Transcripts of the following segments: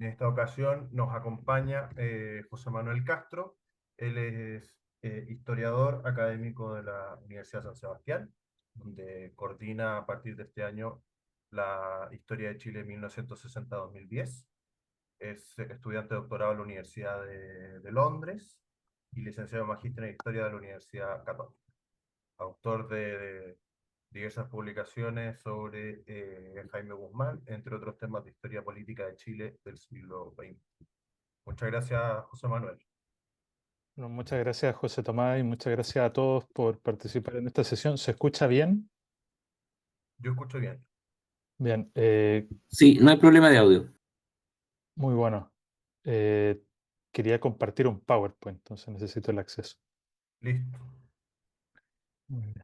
esta ocasión nos acompaña José Manuel Castro. Él es historiador académico de la Universidad de San Sebastián, donde coordina a partir de este año la historia de Chile 1960-2010. Es estudiante de doctorado en la Universidad de Londres y licenciado en Magíster en Historia de la Universidad Católica. Autor de diversas publicaciones sobre Jaime Guzmán, entre otros temas de historia política de Chile del siglo XX. Muchas gracias, José Manuel. Bueno, muchas gracias, José Tomás, y muchas gracias a todos por participar en esta sesión. ¿Se escucha bien? Yo escucho bien. Bien, Sí, no hay problema de audio. muy bueno. Eh, Quería compartir un PowerPoint, entonces necesito el acceso. Listo. Muy bien.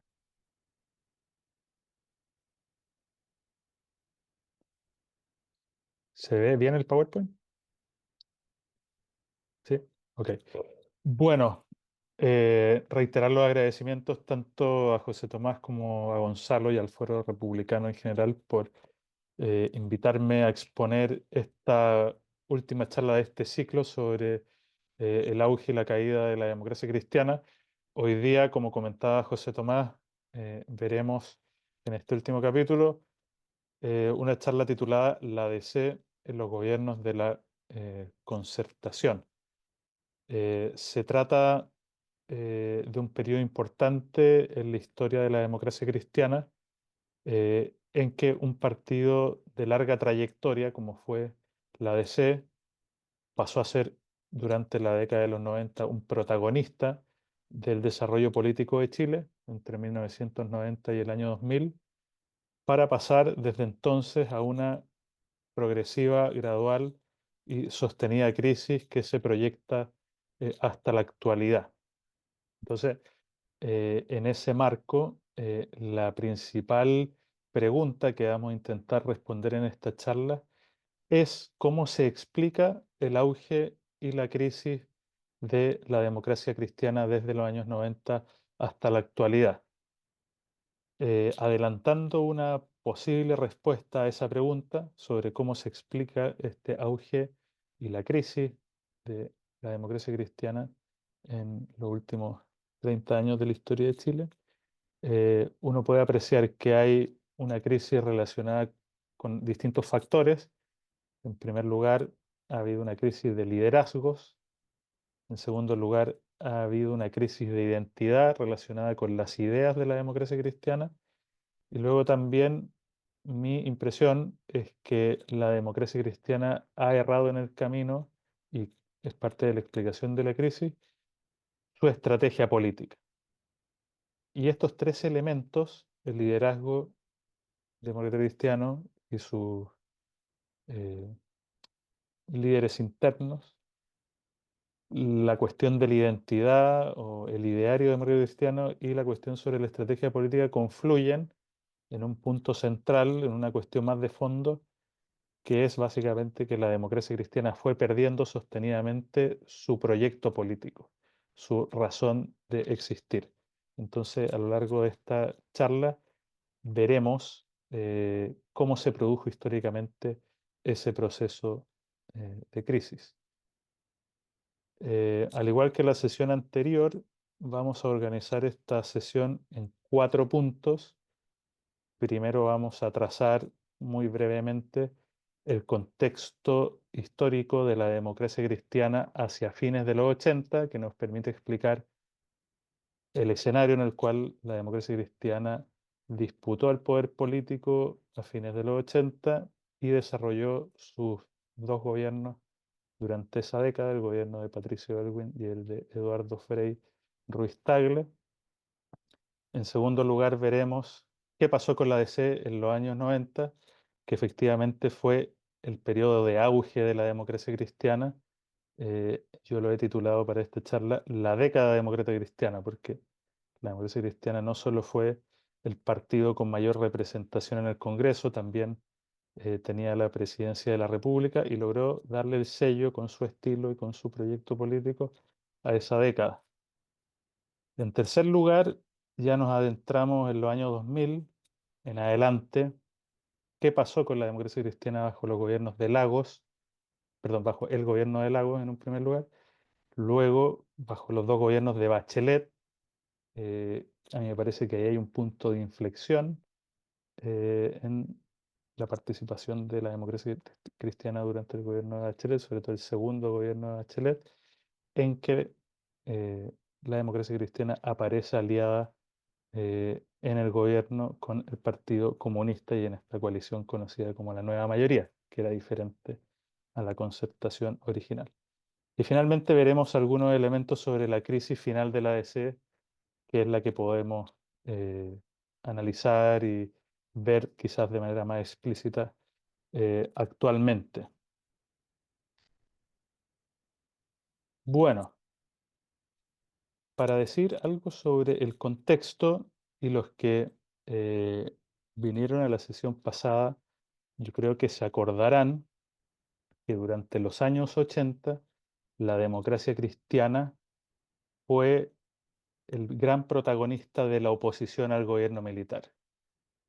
¿Se ve bien el PowerPoint? Sí, ok. Bueno, reiterar los agradecimientos tanto a José Tomás como a Gonzalo y al Foro Republicano en general por invitarme a exponer esta última charla de este ciclo sobre el auge y la caída de la democracia cristiana. Hoy día, como comentaba José Tomás, veremos en este último capítulo una charla titulada La DC en los gobiernos de la concertación. Se trata de un periodo importante en la historia de la democracia cristiana, en que un partido de larga trayectoria, como fue la DC, pasó a ser durante la década de los 90 un protagonista del desarrollo político de Chile entre 1990 y el año 2000, para pasar desde entonces a una progresiva, gradual y sostenida crisis que se proyecta hasta la actualidad. Entonces, en ese marco, la principal pregunta que vamos a intentar responder en esta charla es cómo se explica el auge y la crisis de la democracia cristiana desde los años 90 hasta la actualidad. Adelantando una posible respuesta a esa pregunta sobre cómo se explica este auge y la crisis de la democracia cristiana en los últimos 30 años de la historia de Chile, uno puede apreciar que hay una crisis relacionada con distintos factores. En primer lugar, ha habido una crisis de liderazgos. En segundo lugar, ha habido una crisis de identidad relacionada con las ideas de la democracia cristiana. Y luego también mi impresión es que la democracia cristiana ha errado en el camino, y es parte de la explicación de la crisis, su estrategia política. Y estos tres elementos, el liderazgo demócrata cristiano y sus eh, líderes internos, la cuestión de la identidad o el ideario demócrata cristiano y la cuestión sobre la estrategia política confluyen en un punto central, en una cuestión más de fondo, que es básicamente que la democracia cristiana fue perdiendo sostenidamente su proyecto político, su razón de existir. Entonces, a lo largo de esta charla veremos cómo se produjo históricamente ese proceso de crisis. Al igual que la sesión anterior, vamos a organizar esta sesión en 4 puntos. Primero vamos a trazar muy brevemente el contexto histórico de la democracia cristiana hacia fines de los 80, que nos permite explicar el escenario en el cual la democracia cristiana disputó el poder político a fines de los 80 y desarrolló sus 2 gobiernos durante esa década, el gobierno de Patricio Aylwin y el de Eduardo Frei Ruiz Tagle. En segundo lugar, veremos qué pasó con la DC en los años 90, que efectivamente fue el periodo de auge de la democracia cristiana. Yo lo he titulado para esta charla La década demócrata cristiana, porque la democracia cristiana no solo fue el partido con mayor representación en el Congreso, también tenía la presidencia de la República y logró darle el sello con su estilo y con su proyecto político a esa década. En tercer lugar, ya nos adentramos en los años 2000 en adelante. ¿Qué pasó con la democracia cristiana bajo los gobiernos de Lagos? bajo el gobierno de Lagos en un primer lugar, luego bajo los dos gobiernos de Bachelet. A mí me parece que ahí hay un punto de inflexión en la participación de la democracia cristiana durante el gobierno de Bachelet, sobre todo el segundo gobierno de Bachelet, en que la democracia cristiana aparece aliada en el gobierno con el Partido Comunista y en esta coalición conocida como la Nueva Mayoría, que era diferente a la concertación original. Y finalmente veremos algunos elementos sobre la crisis final de la ADC, que es la que podemos analizar y ver quizás de manera más explícita actualmente. Bueno, para decir algo sobre el contexto y los que vinieron a la sesión pasada, yo creo que se acordarán que durante los años 80 la democracia cristiana fue el gran protagonista de la oposición al gobierno militar.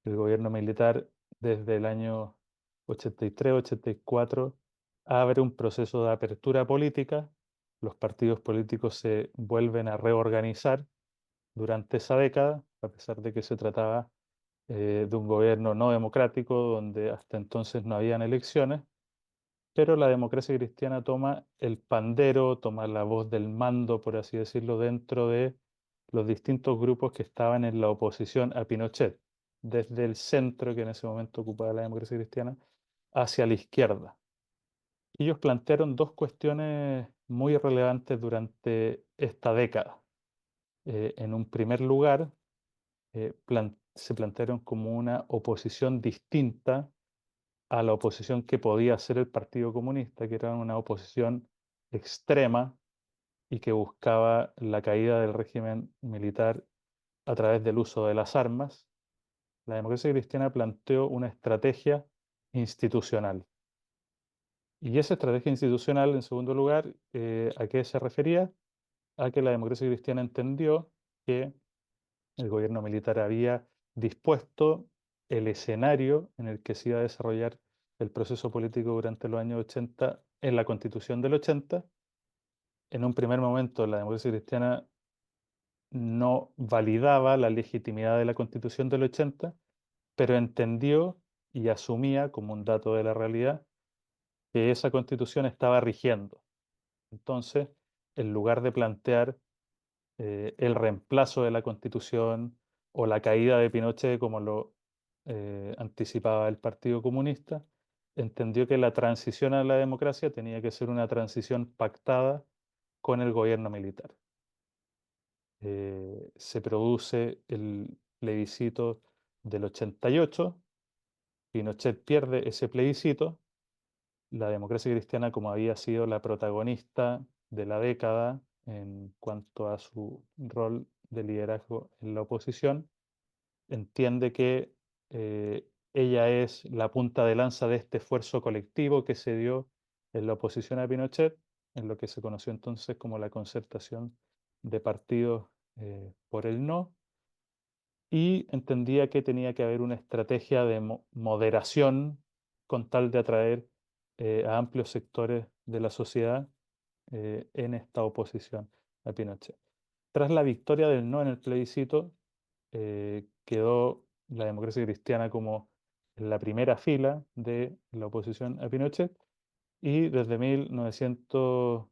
El gobierno militar desde el año 83-84 abre un proceso de apertura política, los partidos políticos se vuelven a reorganizar durante esa década, a pesar de que se trataba de un gobierno no democrático donde hasta entonces no habían elecciones, pero la democracia cristiana toma el pandero, toma la voz del mando, por así decirlo, dentro de los distintos grupos que estaban en la oposición a Pinochet, desde el centro que en ese momento ocupaba la democracia cristiana, hacia la izquierda. Ellos plantearon dos cuestiones muy relevantes durante esta década. En un primer lugar, se plantearon como una oposición distinta a la oposición que podía hacer el Partido Comunista, que era una oposición extrema y que buscaba la caída del régimen militar a través del uso de las armas. La democracia cristiana planteó una estrategia institucional. Y esa estrategia institucional, en segundo lugar, ¿a qué se refería? A que la democracia cristiana entendió que el gobierno militar había dispuesto el escenario en el que se iba a desarrollar el proceso político durante los años 80 en la Constitución del 80. En un primer momento, la democracia cristiana no validaba la legitimidad de la Constitución del 80, pero entendió y asumía como un dato de la realidad que esa Constitución estaba rigiendo. Entonces, en lugar de plantear el reemplazo de la Constitución o la caída de Pinochet, como lo anticipaba el Partido Comunista, entendió que la transición a la democracia tenía que ser una transición pactada con el gobierno militar. Se produce el plebiscito del 88, Pinochet pierde ese plebiscito, la democracia cristiana, como había sido la protagonista de la década en cuanto a su rol de liderazgo en la oposición, entiende que ella es la punta de lanza de este esfuerzo colectivo que se dio en la oposición a Pinochet, en lo que se conoció entonces como la concertación de partidos por el no, y entendía que tenía que haber una estrategia de moderación con tal de atraer a amplios sectores de la sociedad en esta oposición a Pinochet. Tras la victoria del no en el plebiscito, quedó la democracia cristiana como en la primera fila de la oposición a Pinochet y desde 1900,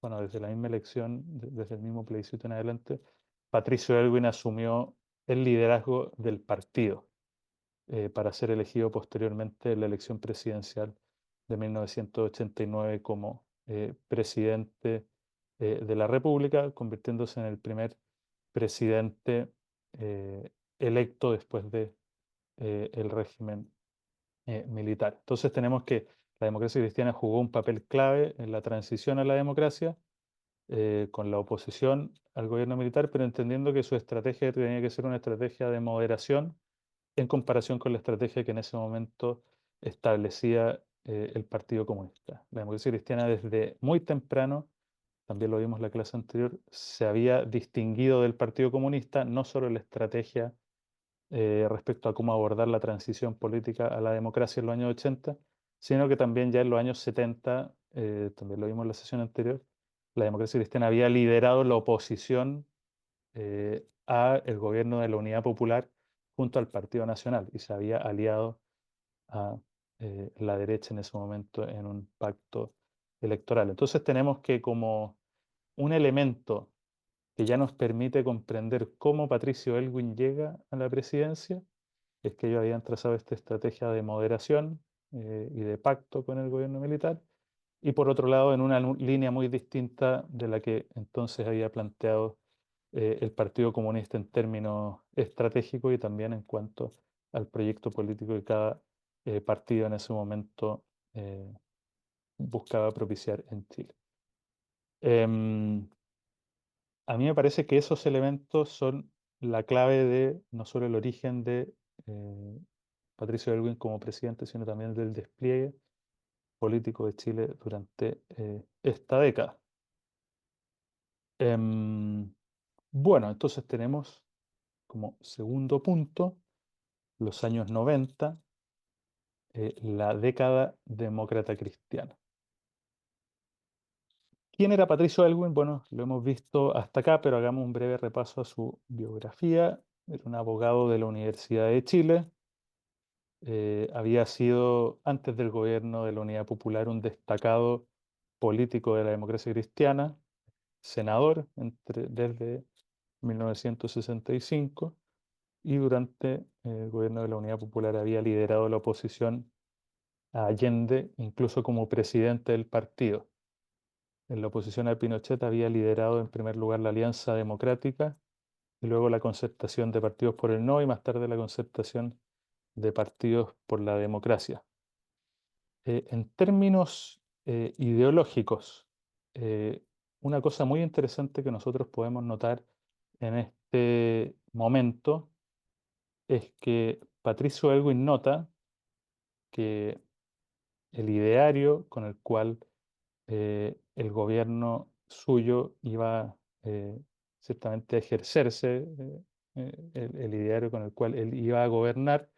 bueno, desde la misma elección, desde el mismo plebiscito en adelante, Patricio Elwin asumió el liderazgo del partido para ser elegido posteriormente en la elección presidencial de 1989 como presidente de la República, convirtiéndose en el primer presidente electo después de el régimen militar. Entonces tenemos que la democracia cristiana jugó un papel clave en la transición a la democracia con la oposición al gobierno militar, pero entendiendo que su estrategia tenía que ser una estrategia de moderación en comparación con la estrategia que en ese momento establecía el Partido Comunista. La democracia cristiana desde muy temprano, también lo vimos en la clase anterior, se había distinguido del Partido Comunista no solo en la estrategia respecto a cómo abordar la transición política a la democracia en los años 80, sino que también ya en los años 70 también lo vimos en la sesión anterior, la democracia cristiana había liderado la oposición a el gobierno de la Unidad Popular junto al Partido Nacional y se había aliado a la derecha en ese momento en un pacto electoral. Entonces tenemos que como un elemento que ya nos permite comprender cómo Patricio Elwin llega a la presidencia es que ellos habían trazado esta estrategia de moderación y de pacto con el gobierno militar, y por otro lado en una línea muy distinta de la que entonces había planteado el Partido Comunista en términos estratégicos y también en cuanto al proyecto político que cada partido en ese momento buscaba propiciar en Chile. A mí me parece que esos elementos son la clave de no solo el origen de Patricio Aylwin como presidente, sino también del despliegue político de Chile durante esta década. Bueno, entonces tenemos como segundo punto los años 90, la década demócrata cristiana. ¿Quién era Patricio Aylwin? Bueno, lo hemos visto hasta acá, pero hagamos un breve repaso a su biografía. Era un abogado de la Universidad de Chile. Había sido, antes del gobierno de la Unidad Popular, un destacado político de la democracia cristiana, senador desde 1965, y durante el gobierno de la Unidad Popular había liderado la oposición a Allende, incluso como presidente del partido. En la oposición a Pinochet había liderado en primer lugar la Alianza Democrática y luego la concertación de partidos por el no y más tarde la concertación de partidos por la democracia. En términos ideológicos, una cosa muy interesante que nosotros podemos notar en este momento es que Patricio Aylwin nota que el ideario con el cual el gobierno suyo iba ciertamente a ejercerse, el ideario con el cual él iba a gobernar,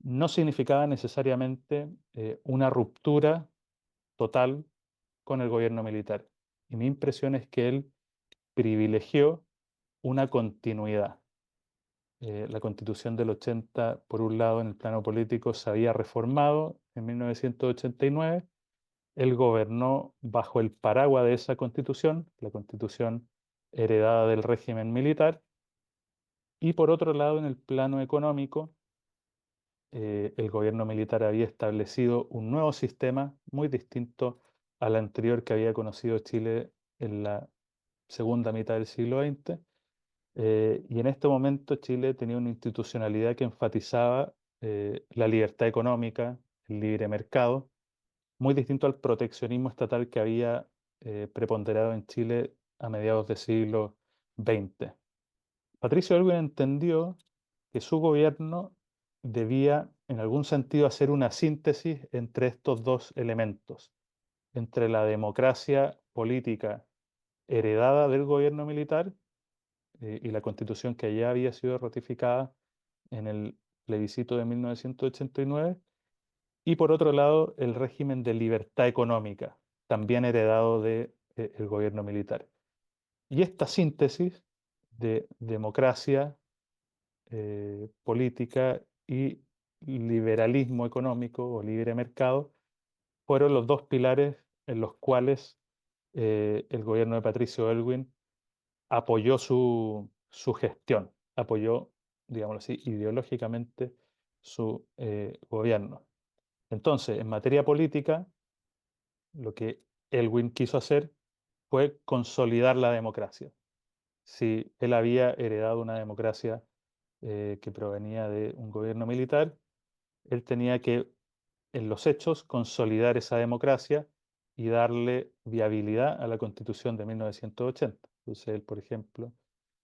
no significaba necesariamente una ruptura total con el gobierno militar. Y mi impresión es que él privilegió una continuidad. La Constitución del 80, por un lado, en el plano político, se había reformado en 1989. Él gobernó bajo el paraguas de esa Constitución, la Constitución heredada del régimen militar. Y por otro lado, en el plano económico, el gobierno militar había establecido un nuevo sistema muy distinto al anterior que había conocido Chile en la segunda mitad del siglo XX. Y en este momento Chile tenía una institucionalidad que enfatizaba la libertad económica, el libre mercado, muy distinto al proteccionismo estatal que había preponderado en Chile a mediados del siglo XX. Patricio Aylwin entendió que su gobierno debía, en algún sentido, hacer una síntesis entre estos dos elementos, entre la democracia política heredada del gobierno militar y la constitución que ya había sido ratificada en el plebiscito de 1989, y por otro lado el régimen de libertad económica, también heredado del gobierno militar. Y esta síntesis de democracia política y liberalismo económico o libre mercado fueron los dos pilares en los cuales el gobierno de Patricio Aylwin apoyó su gestión, apoyó, digámoslo así, ideológicamente su gobierno. Entonces, en materia política, lo que Aylwin quiso hacer fue consolidar la democracia. Si él había heredado una democracia que provenía de un gobierno militar, él tenía que, en los hechos, consolidar esa democracia y darle viabilidad a la Constitución de 1980. Entonces, él, por ejemplo,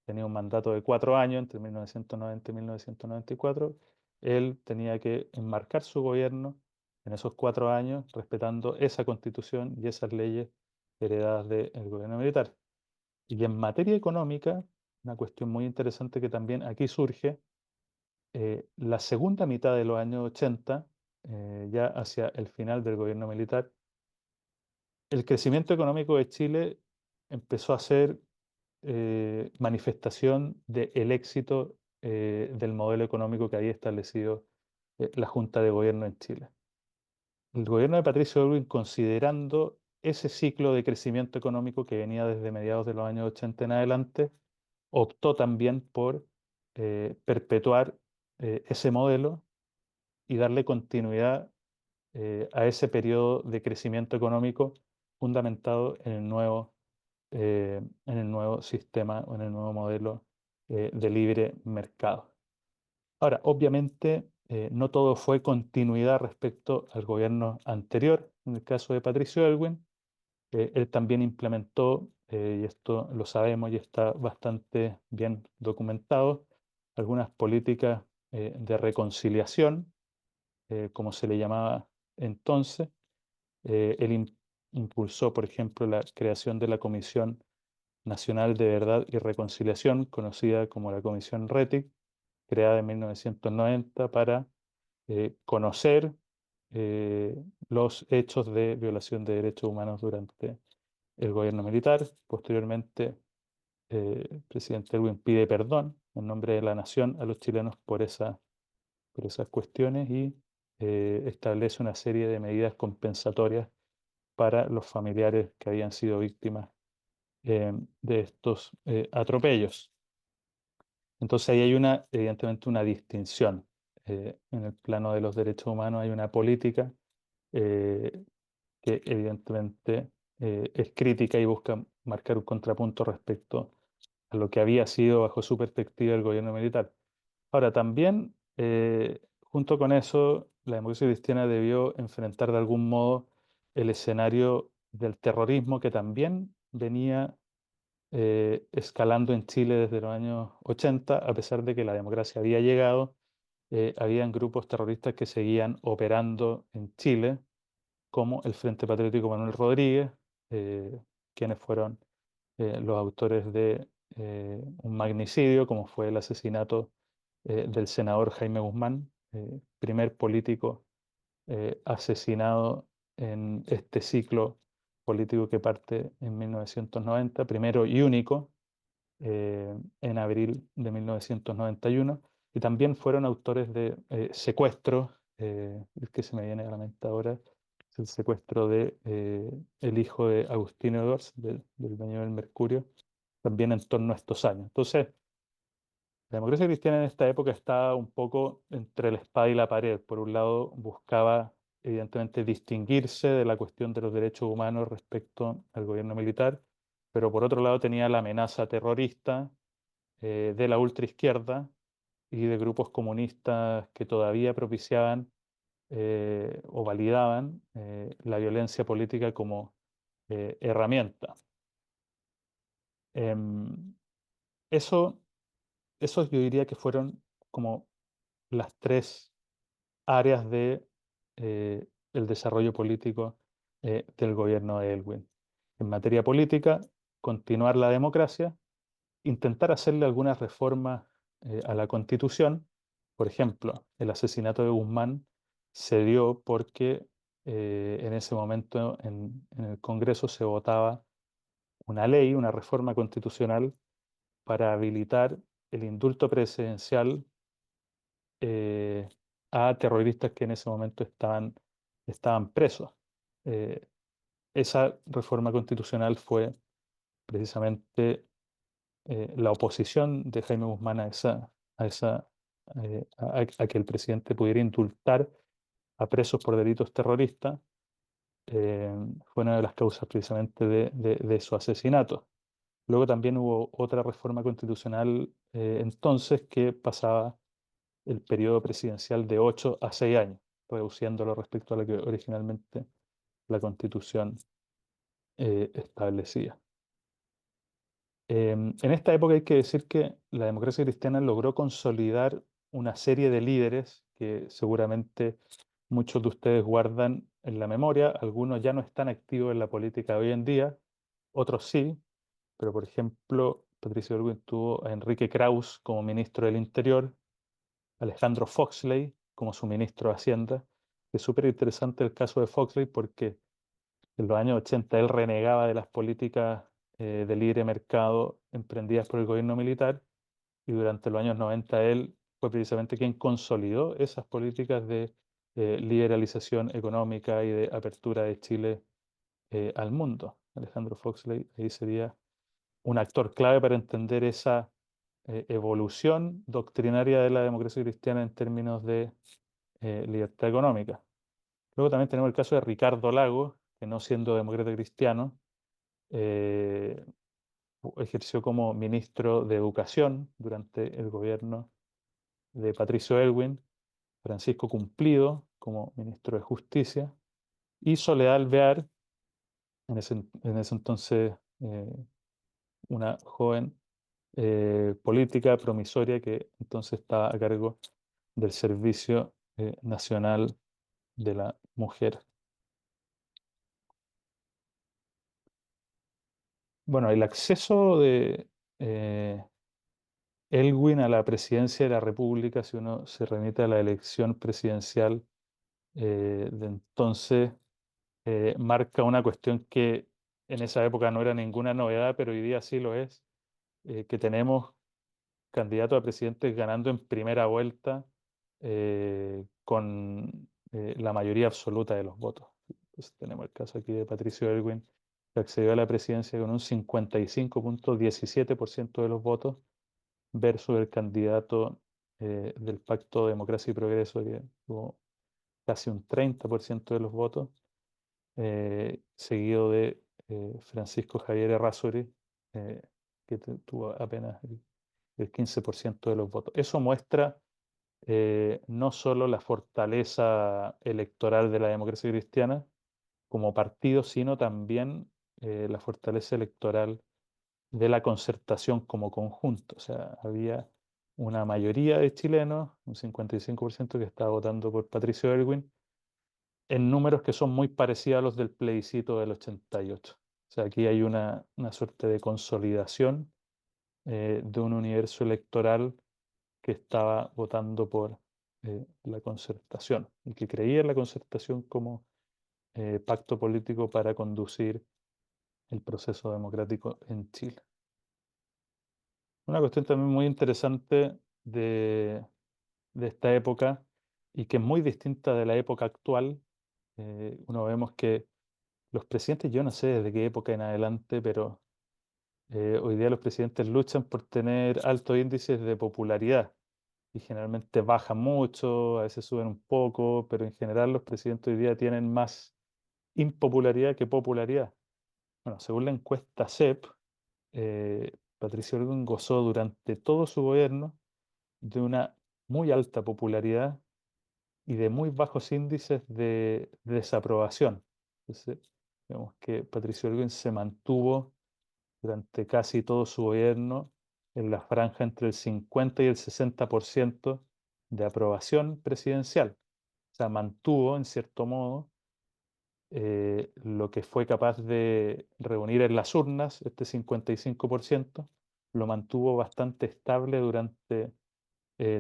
tenía un mandato de 4 años entre 1990 y 1994. Él tenía que enmarcar su gobierno en esos 4 años, respetando esa Constitución y esas leyes heredadas del gobierno militar. Y en materia económica, una cuestión muy interesante que también aquí surge, la segunda mitad de los años 80, ya hacia el final del gobierno militar, el crecimiento económico de Chile empezó a ser manifestación del éxito del modelo económico que había establecido la Junta de Gobierno en Chile. El gobierno de Patricio Aylwin, considerando ese ciclo de crecimiento económico que venía desde mediados de los años 80 en adelante, optó también por perpetuar ese modelo y darle continuidad a ese periodo de crecimiento económico fundamentado en el nuevo sistema o en el nuevo modelo de libre mercado. Ahora, obviamente, no todo fue continuidad respecto al gobierno anterior. En el caso de Patricio Aylwin, él también implementó, y esto lo sabemos y está bastante bien documentado, algunas políticas de reconciliación, como se le llamaba entonces. Él impulsó, por ejemplo, la creación de la Comisión Nacional de Verdad y Reconciliación, conocida como la Comisión RETIC, creada en 1990 para conocer los hechos de violación de derechos humanos durante el gobierno militar. Posteriormente, el presidente Erwin pide perdón en nombre de la nación a los chilenos por esas cuestiones y establece una serie de medidas compensatorias para los familiares que habían sido víctimas de estos atropellos. Entonces ahí hay evidentemente una distinción. En el plano de los derechos humanos hay una política eh, que evidentemente es crítica y busca marcar un contrapunto respecto a lo que había sido bajo su perspectiva el gobierno militar. Ahora, también, junto con eso, la democracia cristiana debió enfrentar de algún modo el escenario del terrorismo que también venía escalando en Chile desde los años 80, a pesar de que la democracia había llegado, habían grupos terroristas que seguían operando en Chile, como el Frente Patriótico Manuel Rodríguez, quienes fueron los autores de un magnicidio, como fue el asesinato del senador Jaime Guzmán, primer político asesinado en este ciclo político que parte en 1990, primero y único, en abril de 1991, y también fueron autores de secuestros, el que se me viene a la mente ahora es el secuestro de el hijo de Agustín Edwards, del dueño del Mercurio, también en torno a estos años. Entonces, la democracia cristiana en esta época estaba un poco entre la espada y la pared. Por un lado, buscaba evidentemente distinguirse de la cuestión de los derechos humanos respecto al gobierno militar, pero por otro lado tenía la amenaza terrorista de la ultraizquierda y de grupos comunistas que todavía propiciaban o validaban la violencia política como herramienta. Em, eso, Esos yo diría que fueron como las tres áreas de el desarrollo político del gobierno de Elwin. En materia política, continuar la democracia, intentar hacerle algunas reformas a la Constitución. Por ejemplo, el asesinato de Guzmán se dio porque en ese momento en el Congreso se votaba una ley, una reforma constitucional para habilitar el indulto presidencial eh, a terroristas que en ese momento estaban presos. Eh, Esa reforma constitucional fue precisamente la oposición de Jaime Guzmán a que el presidente pudiera indultar a presos por delitos terroristas, eh, fue una de las causas precisamente de su asesinato. Luego también hubo otra reforma constitucional entonces que pasaba el periodo presidencial de 8 a 6 años, reduciéndolo respecto a lo que originalmente la Constitución establecía. En esta época hay que decir que la democracia cristiana logró consolidar una serie de líderes que seguramente muchos de ustedes guardan en la memoria. Algunos ya no están activos en la política hoy en día, otros sí, pero por ejemplo, Patricio Aylwin tuvo a Enrique Krauss como ministro del Interior, Alejandro Foxley como su ministro de Hacienda. Es súper interesante el caso de Foxley porque En los años 80 él renegaba de las políticas de libre mercado emprendidas por el gobierno militar, y durante los años 90 él fue precisamente quien consolidó esas políticas de liberalización económica y de apertura de Chile al mundo. Alejandro Foxley ahí sería un actor clave para entender esa evolución doctrinaria de la democracia cristiana en términos de libertad económica. Luego también tenemos el caso de Ricardo Lagos, que no siendo demócrata cristiano, eh, ejerció como ministro de Educación durante el gobierno de Patricio Elwin, Francisco Cumplido como ministro de Justicia, y Soledad Alvear, en ese entonces una joven política promisoria que entonces estaba a cargo del Servicio Nacional de la Mujer. Bueno, el acceso de Elwin a la presidencia de la República, si uno se remite a la elección presidencial de entonces, marca una cuestión que en esa época no era ninguna novedad, pero hoy día sí lo es, que tenemos candidatos a presidentes ganando en primera vuelta con la mayoría absoluta de los votos. Entonces, tenemos el caso aquí de Patricio Elwin, que accedió a la presidencia con un 55,17% de los votos, versus el candidato del Pacto Democracia y Progreso, que tuvo casi un 30% de los votos, seguido de Francisco Javier Errázuriz, que tuvo apenas el 15% de los votos. Eso muestra no solo la fortaleza electoral de la democracia cristiana como partido, sino también la fortaleza electoral de la Concertación como conjunto. O sea, había una mayoría de chilenos, un 55%, que estaba votando por Patricio Elwin, en números que son muy parecidos a los del plebiscito del 88. O sea, aquí hay una suerte de consolidación de un universo electoral que estaba votando por la Concertación y que creía en la Concertación como pacto político para conducir el proceso democrático en Chile. Una cuestión también muy interesante de esta época, y que es muy distinta de la época actual. Uno vemos que los presidentes, yo no sé desde qué época en adelante, pero hoy día los presidentes luchan por tener altos índices de popularidad y generalmente bajan mucho, a veces suben un poco, pero en general los presidentes hoy día tienen más impopularidad que popularidad. Bueno, según la encuesta CEP, Patricio Elwin gozó durante todo su gobierno de una muy alta popularidad y de muy bajos índices de desaprobación. Entonces, vemos que Patricio Elwin se mantuvo durante casi todo su gobierno en la franja entre el 50 y el 60% de aprobación presidencial. O sea, mantuvo, en cierto modo, lo que fue capaz de reunir en las urnas, este 55%, lo mantuvo bastante estable durante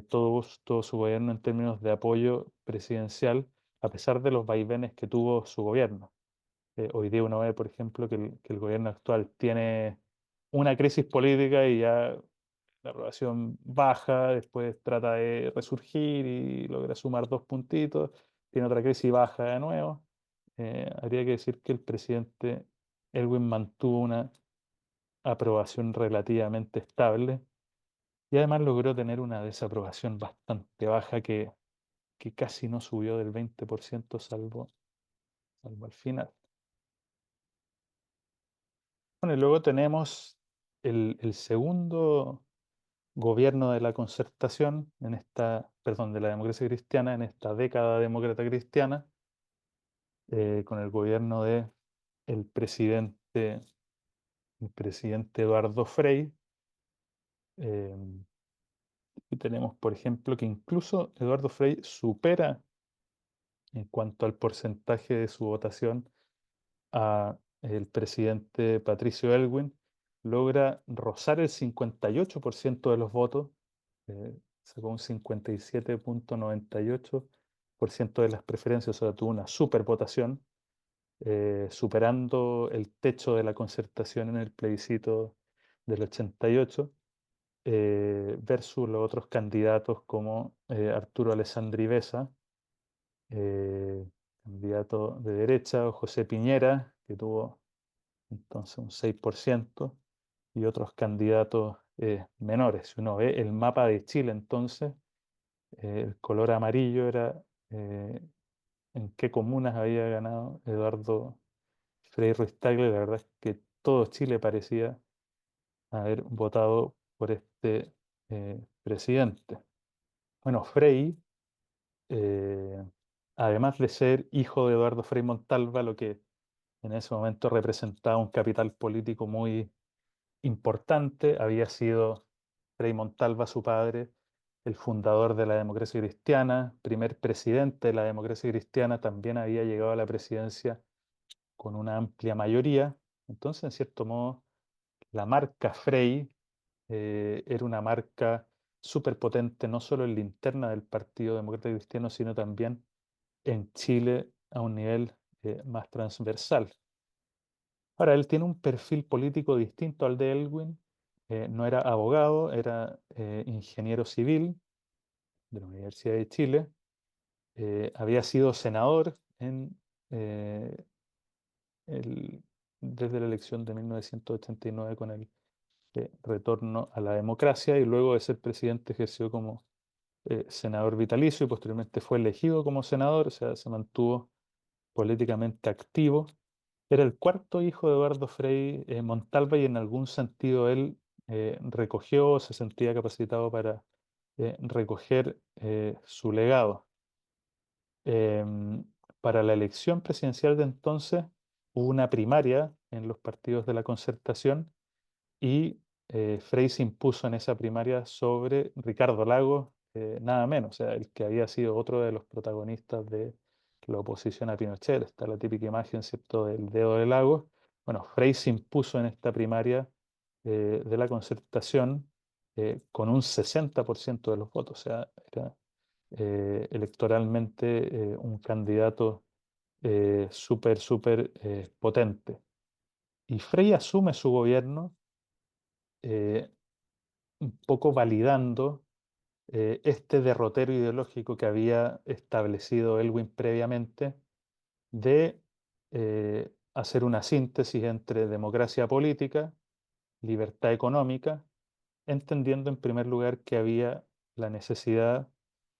todo su gobierno en términos de apoyo presidencial, a pesar de los vaivenes que tuvo su gobierno. Hoy día uno ve, por ejemplo, que el gobierno actual tiene una crisis política y ya la aprobación baja, después trata de resurgir y logra sumar 2 puntitos, tiene otra crisis y baja de nuevo. Habría que decir que el presidente Elwin mantuvo una aprobación relativamente estable y además logró tener una desaprobación bastante baja que casi no subió del 20%, salvo al final. Bueno, y luego tenemos el segundo gobierno de la Concertación en esta, perdón, de la democracia cristiana en esta década demócrata cristiana, con el gobierno de el presidente, el presidente Eduardo Frei. Y tenemos, por ejemplo, que incluso Eduardo Frei supera en cuanto al porcentaje de su votación a el presidente Patricio Elwin, logra rozar el 58% de los votos, sacó un 57,98% de las preferencias, o sea, tuvo una supervotación, superando el techo de la Concertación en el plebiscito del 88, versus los otros candidatos como Arturo Alessandri Besa, candidato de derecha, o José Piñera, que tuvo entonces un 6%, y otros candidatos menores. Si uno ve el mapa de Chile, entonces, el color amarillo era en qué comunas había ganado Eduardo Frei Ruiz Tagle. La verdad es que todo Chile parecía haber votado por este presidente. Bueno, Frei, eh, además de ser hijo de Eduardo Frei Montalva, lo que en ese momento representaba un capital político muy importante, había sido Frei Montalva, su padre, el fundador de la democracia cristiana, primer presidente de la democracia cristiana, también había llegado a la presidencia con una amplia mayoría. Entonces, en cierto modo, la marca Frei era una marca súper potente, no solo en la interna del Partido Demócrata Cristiano, sino también en Chile a un nivel más transversal. Ahora, él tiene un perfil político distinto al de Elwin. No era abogado, era ingeniero civil de la Universidad de Chile. Había sido senador eh, el- desde la elección de 1989 con el retorno a la democracia, y luego de ser presidente ejerció como senador vitalicio y posteriormente fue elegido como senador, o sea, se mantuvo políticamente activo. Era el cuarto hijo de Eduardo Frei Montalva, y en algún sentido él recogió, se sentía capacitado para recoger su legado. Em, para la elección presidencial de entonces hubo una primaria en los partidos de la Concertación, y Frei se impuso en esa primaria sobre Ricardo Lagos, nada menos, o sea, el que había sido otro de los protagonistas de la oposición a Pinochet. Está la típica imagen, ¿cierto?, del dedo de Lagos. Bueno, Frei se impuso en esta primaria de la Concertación con un 60% de los votos, o sea, era electoralmente un candidato súper, súper potente. Y Frei asume su gobierno eh, un poco validando este derrotero ideológico que había establecido Elwin previamente, de hacer una síntesis entre democracia política, libertad económica, entendiendo en primer lugar que había la necesidad,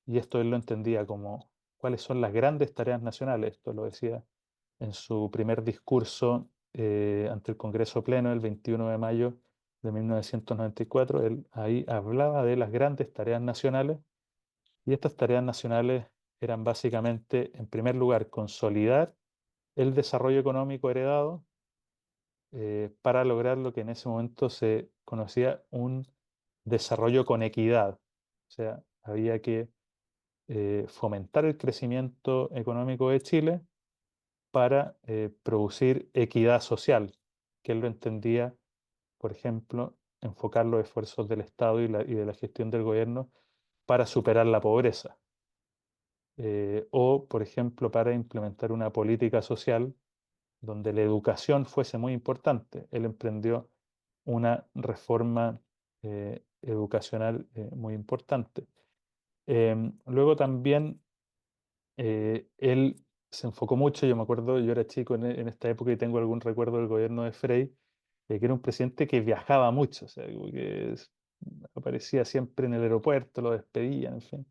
y esto él lo entendía como cuáles son las grandes tareas nacionales. Esto lo decía en su primer discurso ante el Congreso Pleno el 21 de mayo de 1994. Él ahí hablaba de las grandes tareas nacionales, y estas tareas nacionales eran básicamente, en primer lugar, consolidar el desarrollo económico heredado para lograr lo que en ese momento se conocía un desarrollo con equidad. O sea, había que fomentar el crecimiento económico de Chile para producir equidad social, que él lo entendía, por ejemplo, enfocar los esfuerzos del Estado y de la gestión del gobierno para superar la pobreza, o, por ejemplo, para implementar una política social donde la educación fuese muy importante. Él emprendió una reforma educacional muy importante. Luego también él se enfocó mucho. Yo me acuerdo, yo era chico en esta época y tengo algún recuerdo del gobierno de Frei, que era un presidente que viajaba mucho, o sea, como que aparecía siempre en el aeropuerto, lo despedían, en fin.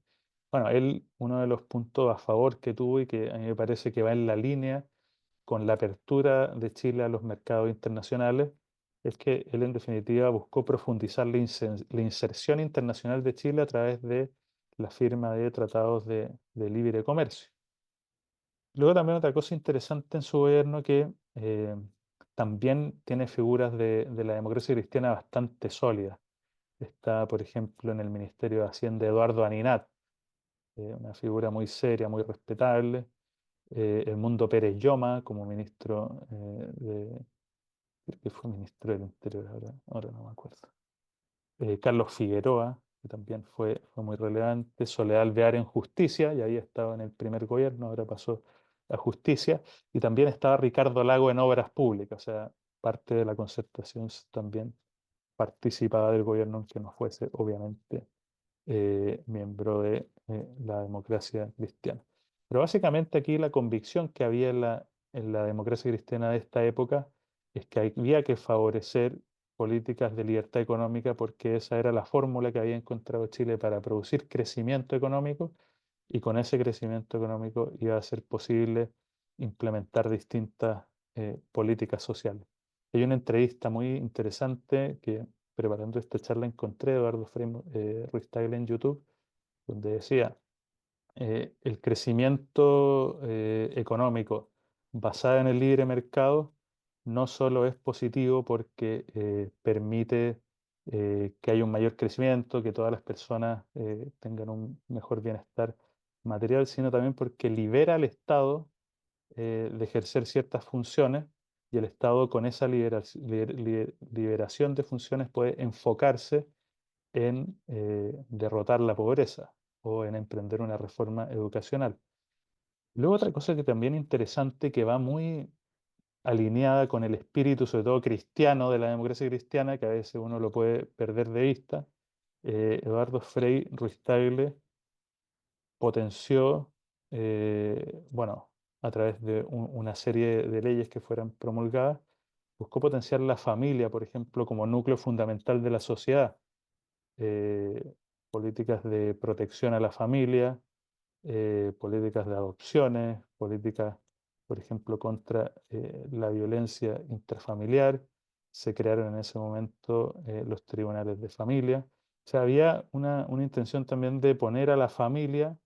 Bueno, él, uno de los puntos a favor que tuvo, y que a mí me parece que va en la línea con la apertura de Chile a los mercados internacionales, es que él en definitiva buscó profundizar la inserción internacional de Chile a través de la firma de tratados de libre comercio. Luego también otra cosa interesante en su gobierno, que también tiene figuras de la democracia cristiana bastante sólidas. Está, por ejemplo, en el Ministerio de Hacienda Eduardo Aninat, una figura muy seria, muy respetable. Edmundo Pérez Lloma como ministro creo que fue ministro del Interior, ahora no me acuerdo. Carlos Figueroa, que también fue muy relevante. Soledad Alvear en Justicia, y ahí estaba en el primer gobierno, ahora pasó a justicia, y también estaba Ricardo Lago en obras públicas, o sea, parte de la Concertación también participaba del gobierno, aunque no fuese, obviamente, miembro de la democracia cristiana. Pero básicamente aquí la convicción que había en la democracia cristiana de esta época es que había que favorecer políticas de libertad económica porque esa era la fórmula que había encontrado Chile para producir crecimiento económico, y con ese crecimiento económico iba a ser posible implementar distintas políticas sociales. Hay una entrevista muy interesante que, preparando esta charla, encontré de Eduardo Frei Ruiz Tagle en YouTube, donde decía, el crecimiento económico basado en el libre mercado no solo es positivo porque permite que haya un mayor crecimiento, que todas las personas tengan un mejor bienestar material, sino también porque libera al Estado de ejercer ciertas funciones, y el Estado con esa liberación de funciones puede enfocarse en derrotar la pobreza o en emprender una reforma educacional. Luego otra cosa que también es interesante, que va muy alineada con el espíritu, sobre todo cristiano, de la democracia cristiana, que a veces uno lo puede perder de vista, Eduardo Frei Ruiz Tagle potenció, bueno, a través de una serie de leyes que fueran promulgadas, buscó potenciar la familia, por ejemplo, como núcleo fundamental de la sociedad. eh, Políticas de protección a la familia, políticas de adopciones, políticas, por ejemplo, contra la violencia intrafamiliar. Se crearon en ese momento los tribunales de familia. O sea, había una intención también de poner a la familia,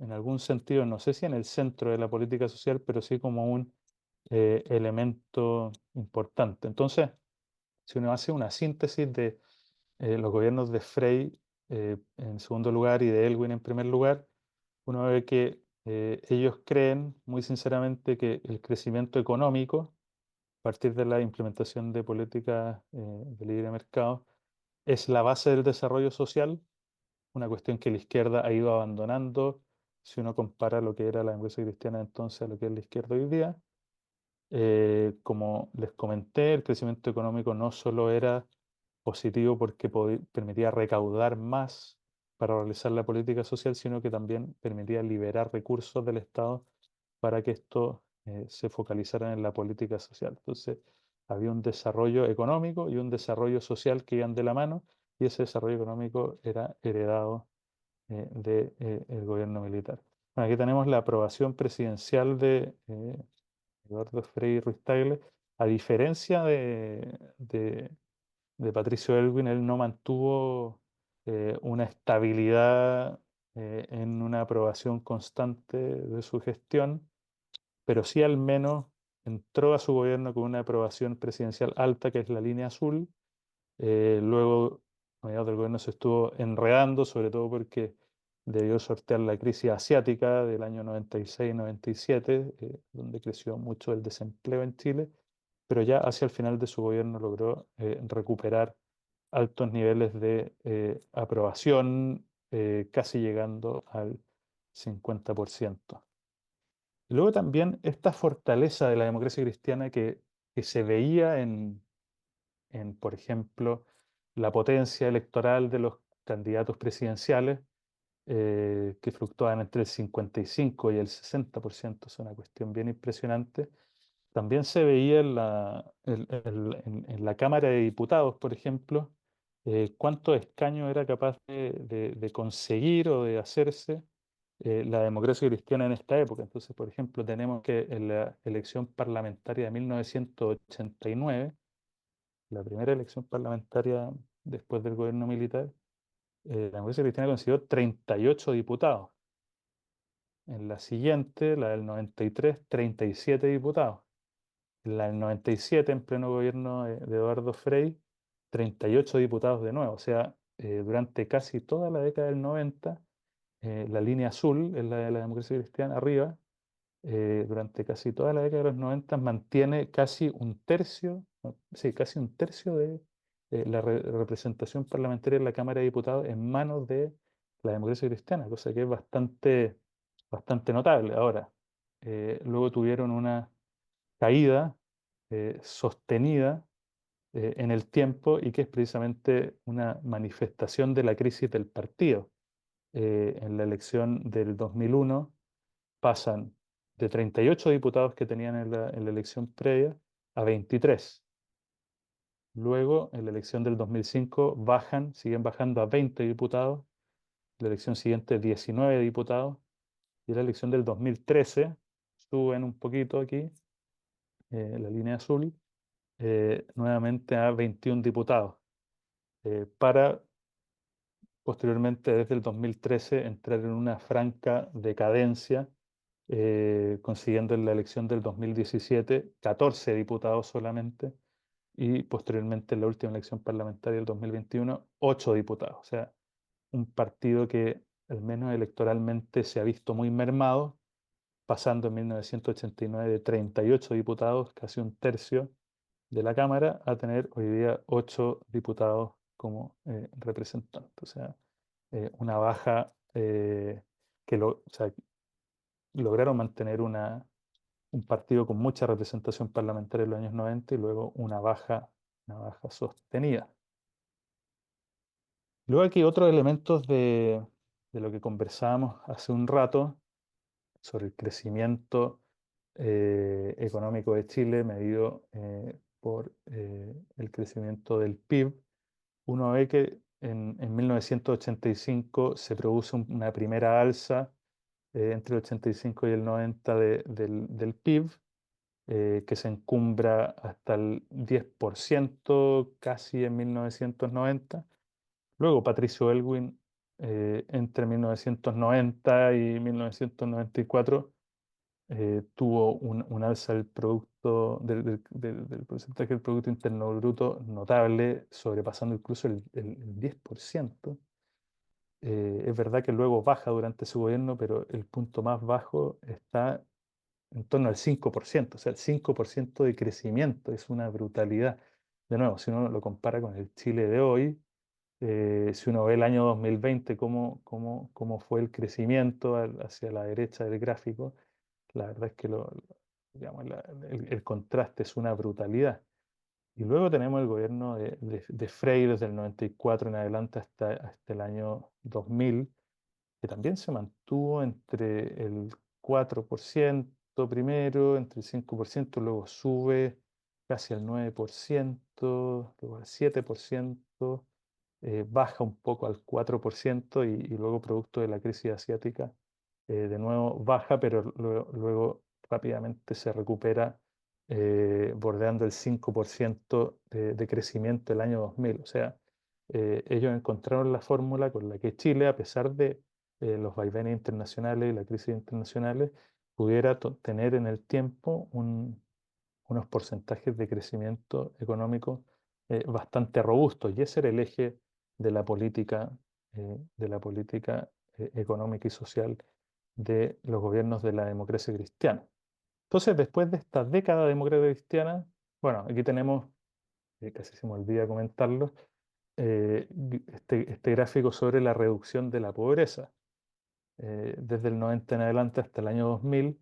en algún sentido, no sé si en el centro de la política social, pero sí como un elemento importante. Entonces, si uno hace una síntesis de los gobiernos de Frey en segundo lugar y de Elwin en primer lugar, uno ve que ellos creen muy sinceramente que el crecimiento económico, a partir de la implementación de políticas de libre mercado, es la base del desarrollo social, una cuestión que la izquierda ha ido abandonando si uno compara lo que era la democracia cristiana entonces a lo que es la izquierda hoy día. Como les comenté, el crecimiento económico no solo era positivo porque permitía recaudar más para realizar la política social, sino que también permitía liberar recursos del Estado para que esto se focalizara en la política social. Entonces, había un desarrollo económico y un desarrollo social que iban de la mano, y ese desarrollo económico era heredado del gobierno militar. Bueno, aquí tenemos la aprobación presidencial de Eduardo Frei Ruiz Tagle. A diferencia de Patricio Elwin, él no mantuvo una estabilidad en una aprobación constante de su gestión, pero sí al menos entró a su gobierno con una aprobación presidencial alta, que es la línea azul. Luego, a mediados del gobierno se estuvo enredando, sobre todo porque debió sortear la crisis asiática del año 96-97, donde creció mucho el desempleo en Chile, pero ya hacia el final de su gobierno logró recuperar altos niveles de aprobación, casi llegando al 50%. Y luego también esta fortaleza de la democracia cristiana que se veía por ejemplo, la potencia electoral de los candidatos presidenciales, que fluctuaban entre el 55 y el 60%, es una cuestión bien impresionante. También se veía en la Cámara de Diputados, por ejemplo, cuántos escaños era capaz de conseguir o de hacerse la democracia cristiana en esta época. Entonces, por ejemplo, tenemos que en la elección parlamentaria de 1989, la primera elección parlamentaria después del gobierno militar, la democracia cristiana consiguió 38 diputados. En la siguiente, la del 93, 37 diputados. En la del 97, en pleno gobierno de Eduardo Frei, 38 diputados de nuevo. O sea, durante casi toda la década del 90, la línea azul, es la de la democracia cristiana, arriba, durante casi toda la década de los 90 mantiene casi un tercio, no, sí, casi un tercio de la representación parlamentaria en la Cámara de Diputados en manos de la democracia cristiana, cosa que es bastante notable. Ahora, luego tuvieron una caída sostenida en el tiempo y que es precisamente una manifestación de la crisis del partido. En la elección del 2001 pasan de 38 diputados que tenían en la elección previa a 23. Luego, en la elección del 2005, siguen bajando a 20 diputados. La elección siguiente, 19 diputados. Y en la elección del 2013, suben un poquito aquí, la línea azul, nuevamente a 21 diputados. Para posteriormente, desde el 2013, entrar en una franca decadencia, consiguiendo en la elección del 2017 14 diputados solamente, y posteriormente en la última elección parlamentaria del 2021, 8 diputados. O sea, un partido que al menos electoralmente se ha visto muy mermado, pasando en 1989 de 38 diputados, casi un tercio de la Cámara, a tener hoy día 8 diputados como representantes. O sea, una baja o sea, lograron mantener un partido con mucha representación parlamentaria en los años 90 y luego una baja sostenida. Luego aquí otros elementos de lo que conversábamos hace un rato sobre el crecimiento económico de Chile medido por el crecimiento del PIB. Uno ve que en 1985 se produce una primera alza entre el 85 y el 90 del PIB, que se encumbra hasta el 10% casi en 1990. Luego Patricio Elwin, entre 1990 y 1994, tuvo un alza del producto, del porcentaje del Producto Interno Bruto notable, sobrepasando incluso el 10%. Es verdad que luego baja durante su gobierno, pero el punto más bajo está en torno al 5%, o sea, el 5% de crecimiento es una brutalidad. De nuevo, si uno lo compara con el Chile de hoy, si uno ve el año 2020, cómo fue el crecimiento hacia la derecha del gráfico, la verdad es que digamos, el contraste es una brutalidad. Y luego tenemos el gobierno de Frei desde el 94 en adelante hasta el año 2000, que también se mantuvo entre el 4% primero, entre el 5%, luego sube casi al 9%, luego al 7%, baja un poco al 4% y luego producto de la crisis asiática, de nuevo baja, pero luego rápidamente se recupera, bordeando el 5% de crecimiento el año 2000. O sea, ellos encontraron la fórmula con la que Chile, a pesar de los vaivenes internacionales y la crisis internacionales, pudiera tener en el tiempo unos porcentajes de crecimiento económico bastante robustos. Y ese era el eje de la política, económica y social de los gobiernos de la democracia cristiana. Entonces, después de esta década de democracia cristiana, bueno, aquí tenemos, casi se me olvida comentarlo, este gráfico sobre la reducción de la pobreza. Desde el 90 en adelante hasta el año 2000,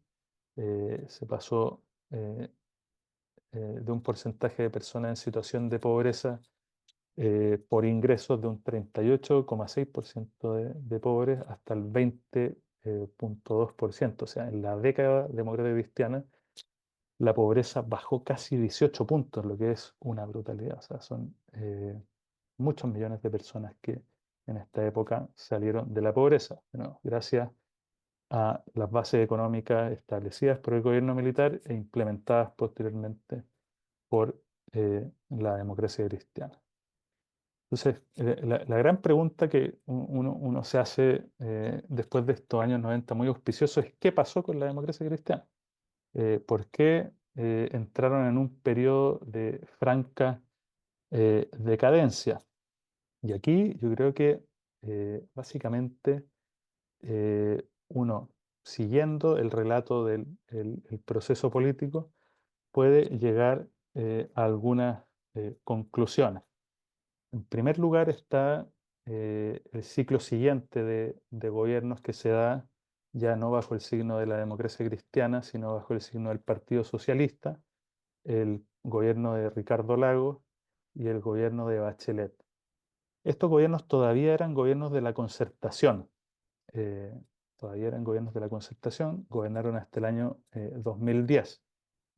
se pasó de un porcentaje de personas en situación de pobreza por ingresos de un 38,6% de pobres hasta el 20,2%. O sea, en la década democrática cristiana, la pobreza bajó casi 18 puntos, lo que es una brutalidad. O sea, son muchos millones de personas que en esta época salieron de la pobreza. Bueno, gracias a las bases económicas establecidas por el gobierno militar e implementadas posteriormente por la democracia cristiana. Entonces, la gran pregunta que uno se hace después de estos años 90 muy auspiciosos es: ¿qué pasó con la democracia cristiana? ¿Por qué entraron en un periodo de franca decadencia? Y aquí yo creo que básicamente uno, siguiendo el relato del el proceso político, puede llegar a algunas conclusiones. En primer lugar está el ciclo siguiente de gobiernos que se da ya no bajo el signo de la democracia cristiana, sino bajo el signo del Partido Socialista, el gobierno de Ricardo Lagos y el gobierno de Bachelet. Estos gobiernos todavía eran gobiernos de la concertación, eh, gobernaron hasta el año 2010,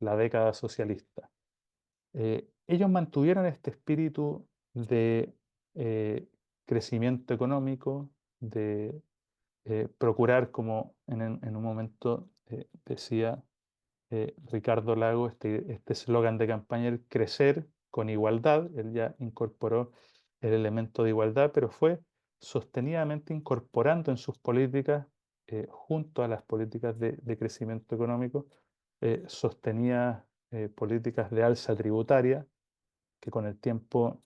la década socialista. Ellos mantuvieron este espíritu de eh, crecimiento económico, de procurar, como en un momento decía Ricardo Lago, este eslogan de campaña, el crecer con igualdad. Él ya incorporó el elemento de igualdad, pero fue sostenidamente incorporando en sus políticas, junto a las políticas de crecimiento económico, sostenía políticas de alza tributaria, que con el tiempo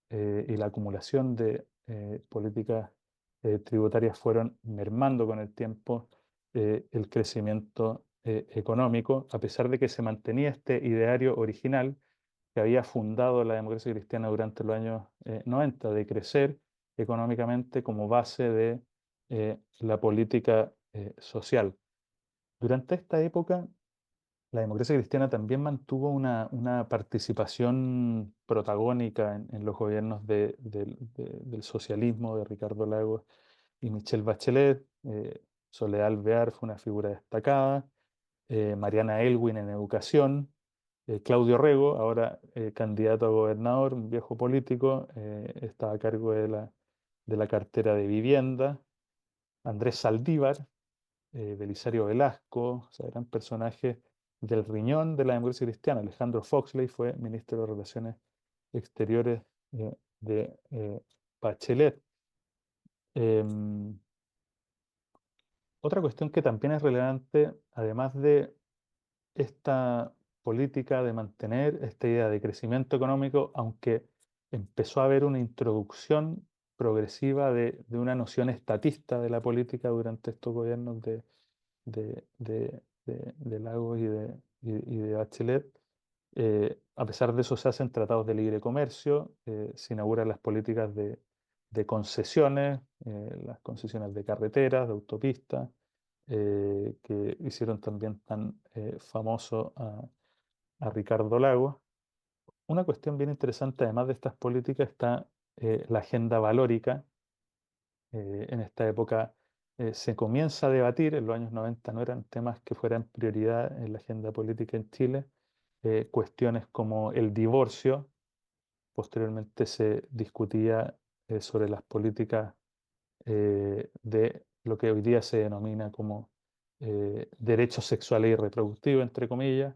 y la acumulación de políticas tributarias fueron mermando con el tiempo el crecimiento económico, a pesar de que se mantenía este ideario original que había fundado la democracia cristiana durante los años 90, de crecer económicamente como base de la política social. Durante esta época, la democracia cristiana también mantuvo una participación protagónica en los gobiernos del socialismo de Ricardo Lagos y Michelle Bachelet. Soledad Alvear fue una figura destacada, Mariana Elwin en educación, Claudio Rego, ahora candidato a gobernador, un viejo político, estaba a cargo de la cartera de vivienda, Andrés Saldívar, Belisario Velasco, o sea, eran personajes del riñón de la democracia cristiana. Alejandro Foxley fue ministro de Relaciones Exteriores de Bachelet. Em, Otra cuestión que también es relevante, además de esta política de mantener esta idea de crecimiento económico, aunque empezó a haber una introducción progresiva de una noción estatista de la política durante estos gobiernos de Lagos y de Bachelet. A pesar de eso se hacen tratados de libre comercio, se inauguran las políticas de concesiones, las concesiones de carreteras, de autopistas, que hicieron también tan famoso a Ricardo Lagos. Una cuestión bien interesante, además de estas políticas, está la agenda valórica. En esta época se comienza a debatir, en los años 90 no eran temas que fueran prioridad en la agenda política en Chile, cuestiones como el divorcio. Posteriormente se discutía sobre las políticas de lo que hoy día se denomina como derechos sexuales y reproductivos, entre comillas.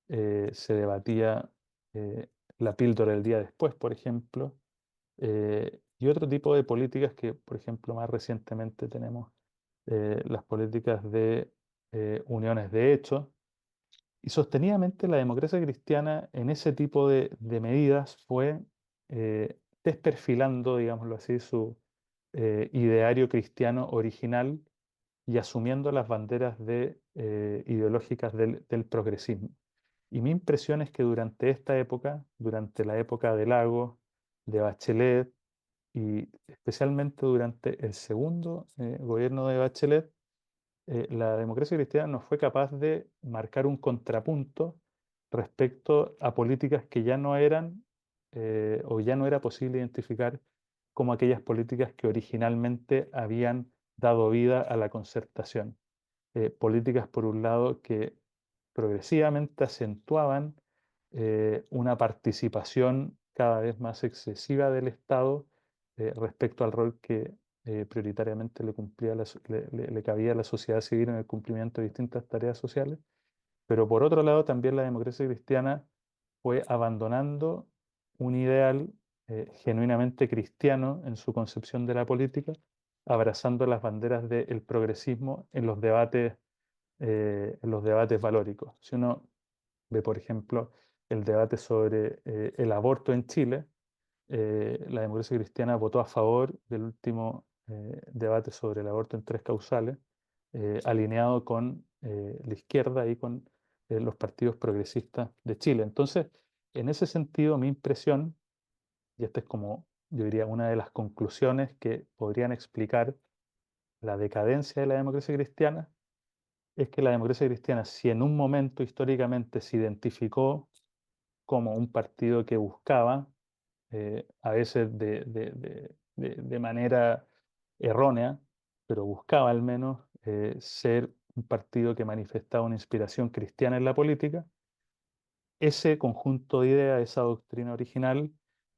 Se debatía eh, la píldora del día después, por ejemplo, y otro tipo de políticas que, por ejemplo, más recientemente tenemos las políticas de uniones de hecho. Y sostenidamente la democracia cristiana en ese tipo de medidas fue desperfilando, digámoslo así, su ideario cristiano original y asumiendo las banderas ideológicas del progresismo. Y mi impresión es que durante esta época, durante la época de Lagos, de Bachelet, y especialmente durante el segundo gobierno de Bachelet, la democracia cristiana no fue capaz de marcar un contrapunto respecto a políticas que ya no eran o ya no era posible identificar como aquellas políticas que originalmente habían dado vida a la concertación. Políticas, por un lado, que progresivamente acentuaban una participación cada vez más excesiva del Estado respecto al rol que prioritariamente le cabía a la sociedad civil en el cumplimiento de distintas tareas sociales, pero por otro lado también la democracia cristiana fue abandonando un ideal genuinamente cristiano en su concepción de la política, abrazando las banderas del progresismo en los debates valóricos. Si uno ve, por ejemplo, el debate sobre el aborto en Chile, la democracia cristiana votó a favor del último debate sobre el aborto en tres causales, alineado con la izquierda y con los partidos progresistas de Chile. Entonces, en ese sentido, mi impresión, y esta es como yo diría una de las conclusiones que podrían explicar la decadencia de la democracia cristiana es que la democracia cristiana, si en un momento históricamente se identificó como un partido que buscaba, a veces de manera errónea, pero buscaba al menos ser un partido que manifestaba una inspiración cristiana en la política, ese conjunto de ideas, esa doctrina original,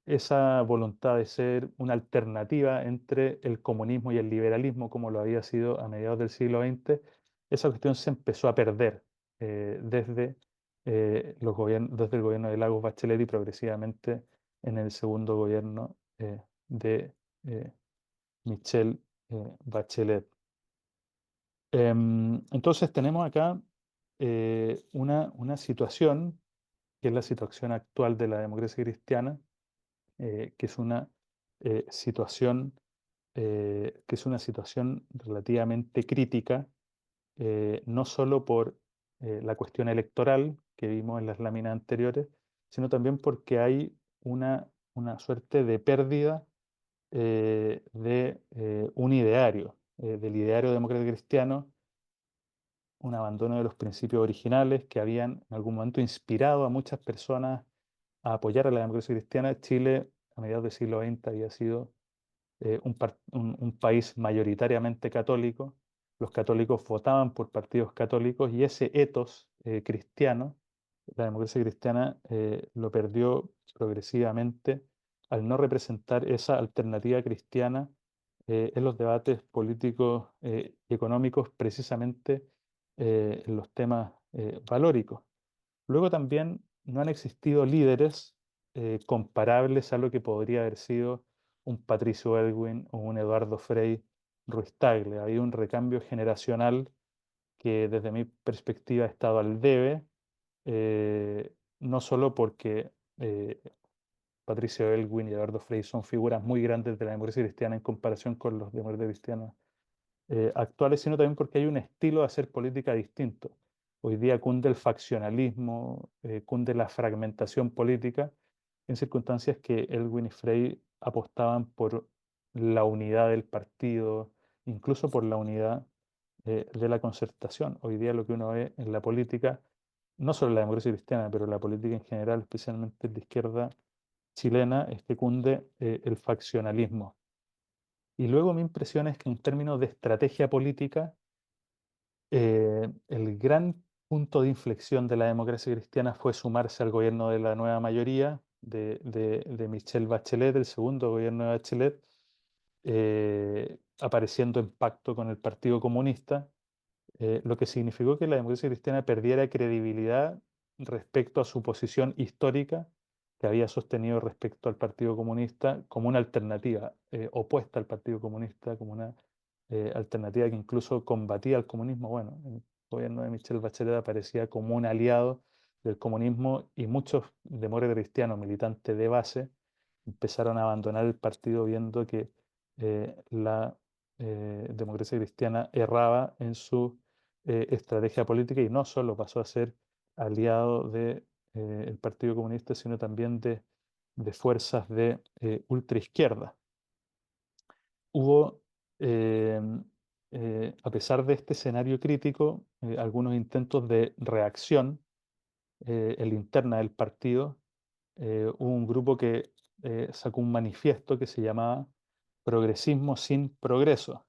esa voluntad de ser una alternativa entre el comunismo y el liberalismo, como lo había sido a mediados del siglo XX, esa cuestión se empezó a perder desde, desde el gobierno de Lagos Bachelet y progresivamente en el segundo gobierno de eh, Michelle Bachelet. Entonces tenemos acá una situación que es la situación actual de la democracia cristiana, que es una situación relativamente crítica, no solo por la cuestión electoral que vimos en las láminas anteriores, sino también porque hay una suerte de pérdida de un ideario, del ideario democrático cristiano, un abandono de los principios originales que habían en algún momento inspirado a muchas personas a apoyar a la democracia cristiana. Chile, a mediados del siglo XX, había sido un país mayoritariamente católico. Los católicos votaban por partidos católicos y ese etos cristiano, la democracia cristiana, lo perdió progresivamente al no representar esa alternativa cristiana en los debates políticos y económicos, precisamente en los temas valóricos. Luego también no han existido líderes comparables a lo que podría haber sido un Patricio Elwin o un Eduardo Frei Ruiz Tagle. Ha habido un recambio generacional que desde mi perspectiva ha estado al debe, no solo porque Patricio Elwin y Eduardo Frei son figuras muy grandes de la democracia cristiana en comparación con los demócratas cristianos actuales, sino también porque hay un estilo de hacer política distinto. Hoy día cunde el faccionalismo, cunde la fragmentación política, en circunstancias que Elwin y Frey apostaban por la unidad del partido, incluso por la unidad de la concertación. Hoy día lo que uno ve en la política, no solo en la democracia cristiana, pero en la política en general, especialmente en la izquierda chilena, es que cunde el faccionalismo. Y luego mi impresión es que en términos de estrategia política, el gran punto de inflexión de la democracia cristiana fue sumarse al gobierno de la nueva mayoría de Michelle Bachelet, el segundo gobierno de Bachelet, apareciendo en pacto con el Partido Comunista, lo que significó que la democracia cristiana perdiera credibilidad respecto a su posición histórica que había sostenido respecto al Partido Comunista como una alternativa opuesta al Partido Comunista, como una alternativa que incluso combatía al comunismo. Bueno, el gobierno de Michelle Bachelet aparecía como un aliado del comunismo y muchos demócratas cristianos, militantes de base, empezaron a abandonar el partido viendo que la democracia cristiana erraba en su estrategia política y no solo pasó a ser aliado del Partido Comunista, sino también de fuerzas de ultraizquierda. Hubo, a pesar de este escenario crítico, algunos intentos de reacción en la interna del partido. Hubo un grupo que sacó un manifiesto que se llamaba Progresismo sin Progreso,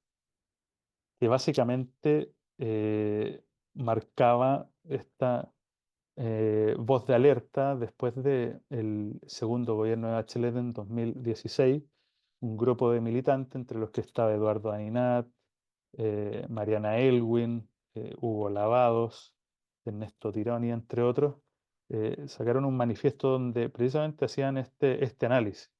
que básicamente marcaba esta voz de alerta después del segundo gobierno de Bachelet en 2016, un grupo de militantes, entre los que estaba Eduardo Aninat, Mariana Elwin, Hugo Lavados, Ernesto Tironi, entre otros, sacaron un manifiesto donde precisamente hacían este análisis.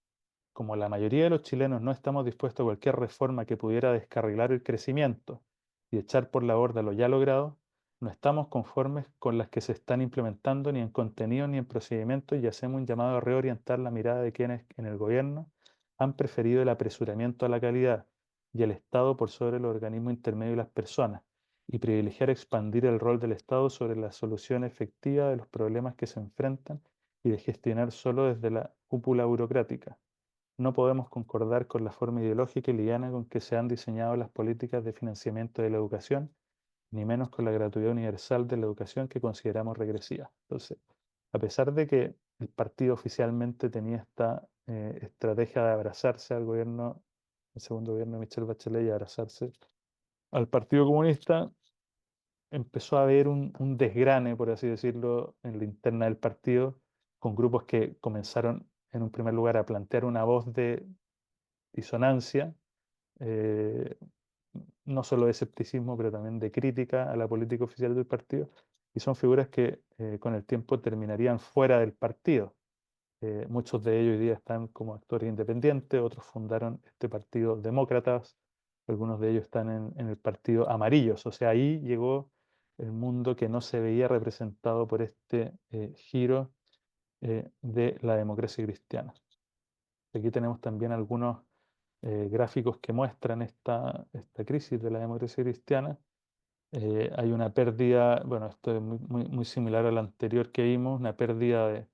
Como la mayoría de los chilenos no estamos dispuestos a cualquier reforma que pudiera descarrilar el crecimiento y echar por la borda lo ya logrado, no estamos conformes con las que se están implementando ni en contenido ni en procedimientos y hacemos un llamado a reorientar la mirada de quienes en el gobierno han preferido el apresuramiento a la calidad y el Estado por sobre el organismo intermedio y las personas, y privilegiar expandir el rol del Estado sobre la solución efectiva de los problemas que se enfrentan y de gestionar solo desde la cúpula burocrática. no podemos concordar con la forma ideológica y liviana con que se han diseñado las políticas de financiamiento de la educación, ni menos con la gratuidad universal de la educación que consideramos regresiva. Entonces, a pesar de que el partido oficialmente tenía esta estrategia de abrazarse al gobierno, el segundo gobierno de Michelle Bachelet, y abrazarse al Partido Comunista, empezó a haber un desgrane, por así decirlo, en la interna del partido, con grupos que comenzaron en un primer lugar a plantear una voz de disonancia, eh, no solo de escepticismo, pero también de crítica a la política oficial del partido, y son figuras que con el tiempo terminarían fuera del partido. Muchos de ellos hoy día están como actores independientes, otros fundaron este partido Demócratas, algunos de ellos están en el partido Amarillos, o sea, ahí llegó el mundo que no se veía representado por este giro de la democracia cristiana. Aquí tenemos también algunos gráficos que muestran esta crisis de la democracia cristiana. Hay una pérdida, bueno, esto es muy similar al anterior que vimos, una pérdida de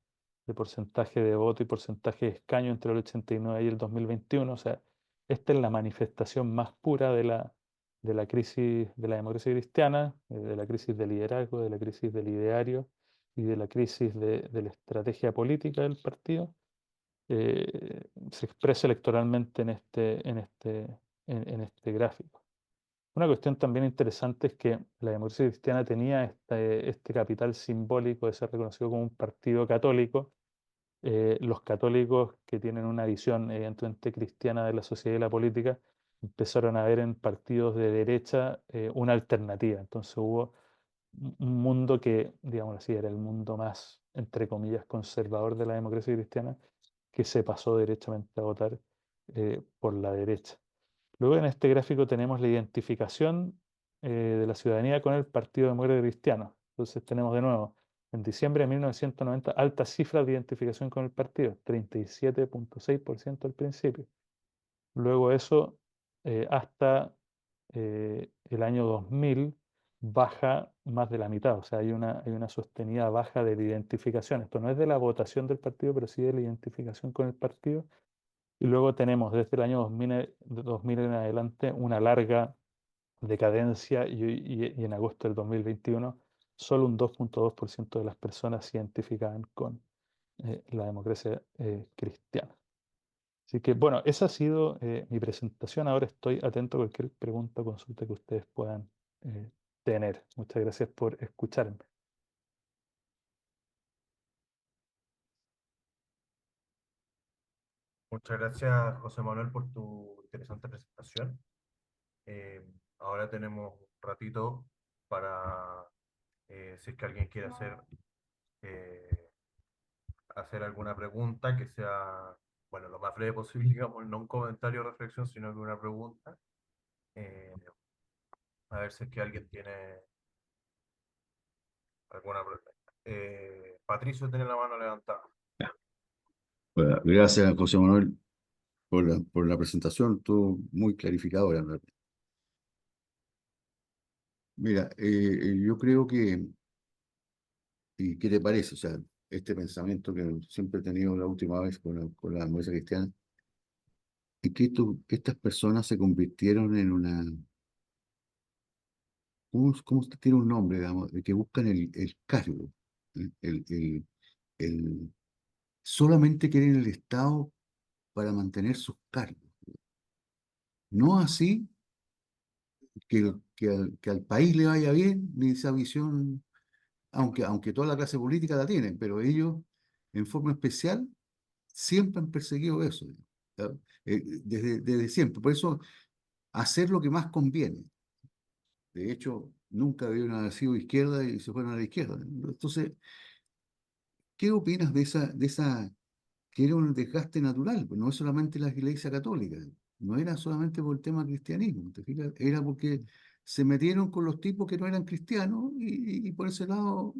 porcentaje de voto y porcentaje de escaño entre el 89 y el 2021. O sea, esta es la manifestación más pura de la crisis de la democracia cristiana, de la crisis de liderazgo, de la crisis del ideario y de la crisis de la estrategia política del partido. Se expresa electoralmente en este gráfico. Una cuestión también interesante es que la democracia cristiana tenía este capital simbólico de ser reconocido como un partido católico. Los católicos que tienen una visión evidentemente cristiana de la sociedad y la política empezaron a ver en partidos de derecha una alternativa. Entonces hubo un mundo que, digamos así, era el mundo más, entre comillas, conservador de la democracia cristiana, que se pasó derechamente a votar por la derecha. Luego en este gráfico tenemos la identificación de la ciudadanía con el Partido Demócrata Cristiano. Entonces tenemos de nuevo, en diciembre de 1990, altas cifras de identificación con el partido, 37,6% al principio. Luego eso, hasta el año 2000, baja más de la mitad. O sea, hay una sostenida baja de la identificación. Esto no es de la votación del partido, pero sí de la identificación con el partido. Y luego tenemos desde el año 2000 en adelante una larga decadencia y en agosto del 2021 solo un 2,2% de las personas se identificaban con la democracia cristiana. Así que bueno, esa ha sido mi presentación. Ahora estoy atento a cualquier pregunta o consulta que ustedes puedan tener. Muchas gracias por escucharme. Muchas gracias, José Manuel, por tu interesante presentación. Eh, Ahora tenemos un ratito para, si es que alguien quiere eh, hacer alguna pregunta que sea, bueno, lo más breve posible, digamos, no un comentario o reflexión, sino que una pregunta. Eh, a ver si es que alguien tiene alguna pregunta. Patricio tiene la mano levantada. Bueno, gracias, José Manuel, por la presentación, todo muy clarificadora, en verdad. Mira, yo creo que, ¿y qué te parece? O sea, este pensamiento que siempre he tenido la última vez con la democracia cristiana, es que estas personas se convirtieron en una, ¿cómo tiene un nombre, digamos? De que buscan el cargo, ¿eh? El- solamente quieren el Estado para mantener sus cargos. No así que al país le vaya bien, ni esa visión, aunque toda la clase política la tienen, pero ellos, en forma especial, siempre han perseguido eso, ¿ya? Desde siempre. Por eso, hacer lo que más conviene. De hecho, nunca debieron haber sido izquierda y se fueron a la izquierda. Entonces, ¿qué opinas de esa que era un desgaste natural? Pues no es solamente la Iglesia Católica, no era solamente por el tema cristianismo, ¿te fijas? Era porque se metieron con los tipos que no eran cristianos y por ese lado,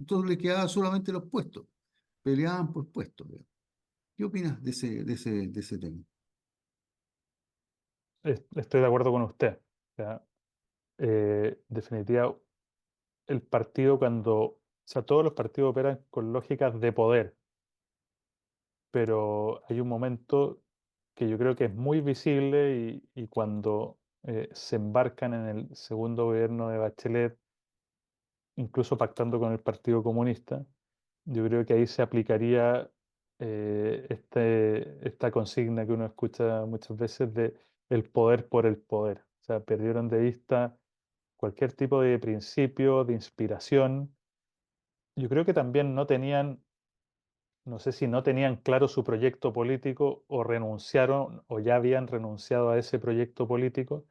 entonces le quedaban solamente los puestos, peleaban por puestos, ¿verdad? ¿Qué opinas de ese tema? Estoy de acuerdo con usted. O sea, definitiva, el partido o sea, todos los partidos operan con lógicas de poder, pero hay un momento que yo creo que es muy visible y cuando se embarcan en el segundo gobierno de Bachelet, incluso pactando con el Partido Comunista, yo creo que ahí se aplicaría esta consigna que uno escucha muchas veces de el poder por el poder. O sea, perdieron de vista cualquier tipo de principio, de inspiración. Yo creo que también no tenían, no sé si no tenían claro su proyecto político o renunciaron o ya habían renunciado a ese proyecto político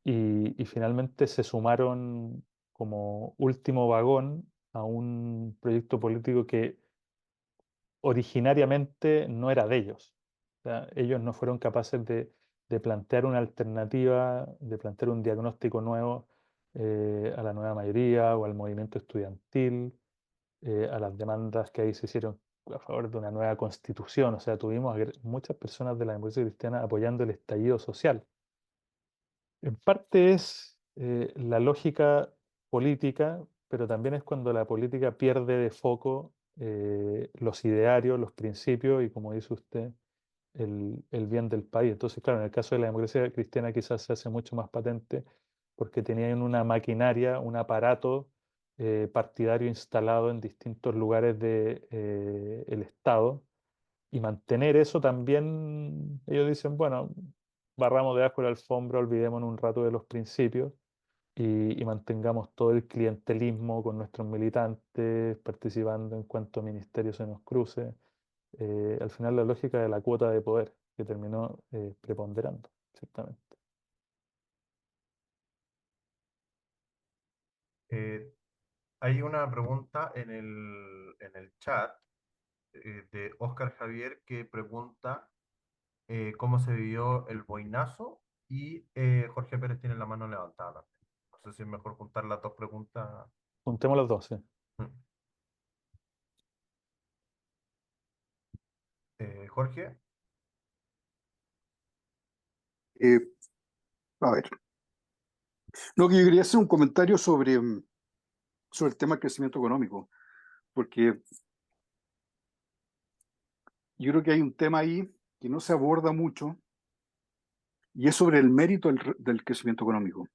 y finalmente se sumaron como último vagón a un proyecto político que originariamente no era de ellos. O sea, ellos no fueron capaces de plantear una alternativa, de plantear un diagnóstico nuevo a la nueva mayoría o al movimiento estudiantil, a las demandas que ahí se hicieron a favor de una nueva constitución. O sea, tuvimos muchas personas de la democracia cristiana apoyando el estallido social. En parte es la lógica política, pero también es cuando la política pierde de foco los idearios, los principios y, como dice usted, el bien del país. Entonces, claro, en el caso de la democracia cristiana quizás se hace mucho más patente porque tenían una maquinaria, un aparato partidario instalado en distintos lugares del el Estado y mantener eso también, ellos dicen, bueno, barramos debajo de la alfombra, olvidémonos un rato de los principios y mantengamos todo el clientelismo con nuestros militantes participando en cuanto ministerio se nos cruce. Al final la lógica de la cuota de poder que terminó preponderando, ciertamente. Eh, Hay una pregunta en el chat de Oscar Javier que pregunta cómo se vivió el boinazo y Jorge Pérez tiene la mano levantada también. No sé si es mejor juntar las dos preguntas. Juntemos las dos, sí. Mm. Jorge, Eh, a ver, no, que yo quería hacer un comentario sobre el tema del crecimiento económico, porque yo creo que hay un tema ahí que no se aborda mucho y es sobre el mérito del crecimiento económico.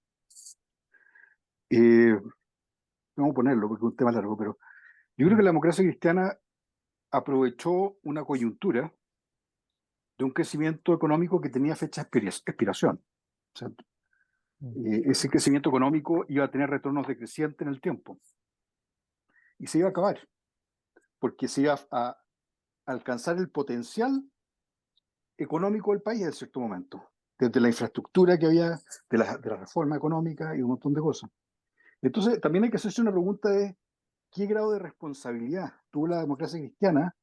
Vamos a ponerlo porque es un tema largo, pero yo creo que la democracia cristiana aprovechó una coyuntura de un crecimiento económico que tenía fecha de expiración. O sea, ese crecimiento económico iba a tener retornos decrecientes en el tiempo y se iba a acabar, porque se iba a alcanzar el potencial económico del país en cierto momento, desde la infraestructura que había, de la reforma económica y un montón de cosas. Entonces, también hay que hacerse una pregunta de qué grado de responsabilidad tuvo la democracia cristiana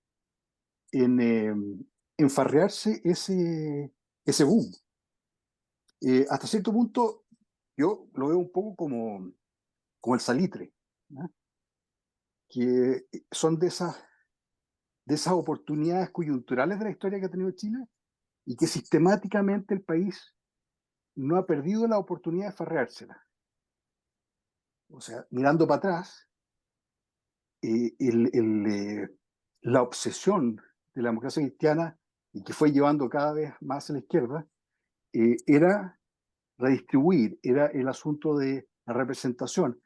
en farrearse ese boom. Hasta cierto punto, yo lo veo un poco como el salitre, ¿no? Que son de esas oportunidades coyunturales de la historia que ha tenido Chile y que sistemáticamente el país no ha perdido la oportunidad de farreársela. O sea, mirando para atrás, eh, el- el, eh, la obsesión de la democracia cristiana y que fue llevando cada vez más a la izquierda, era redistribuir, era el asunto de la representación,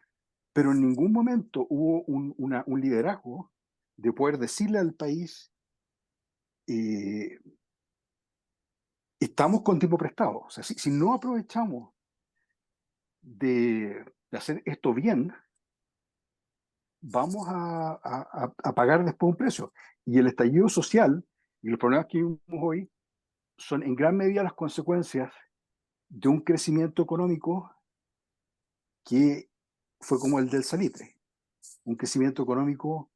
pero en ningún momento hubo un liderazgo de poder decirle al país, eh, estamos con tiempo prestado. O sea, si no aprovechamos de hacer esto bien, vamos a pagar después un precio. Y el estallido social y los problemas que vivimos hoy son en gran medida las consecuencias de un crecimiento económico que fue como el del salitre, un crecimiento económico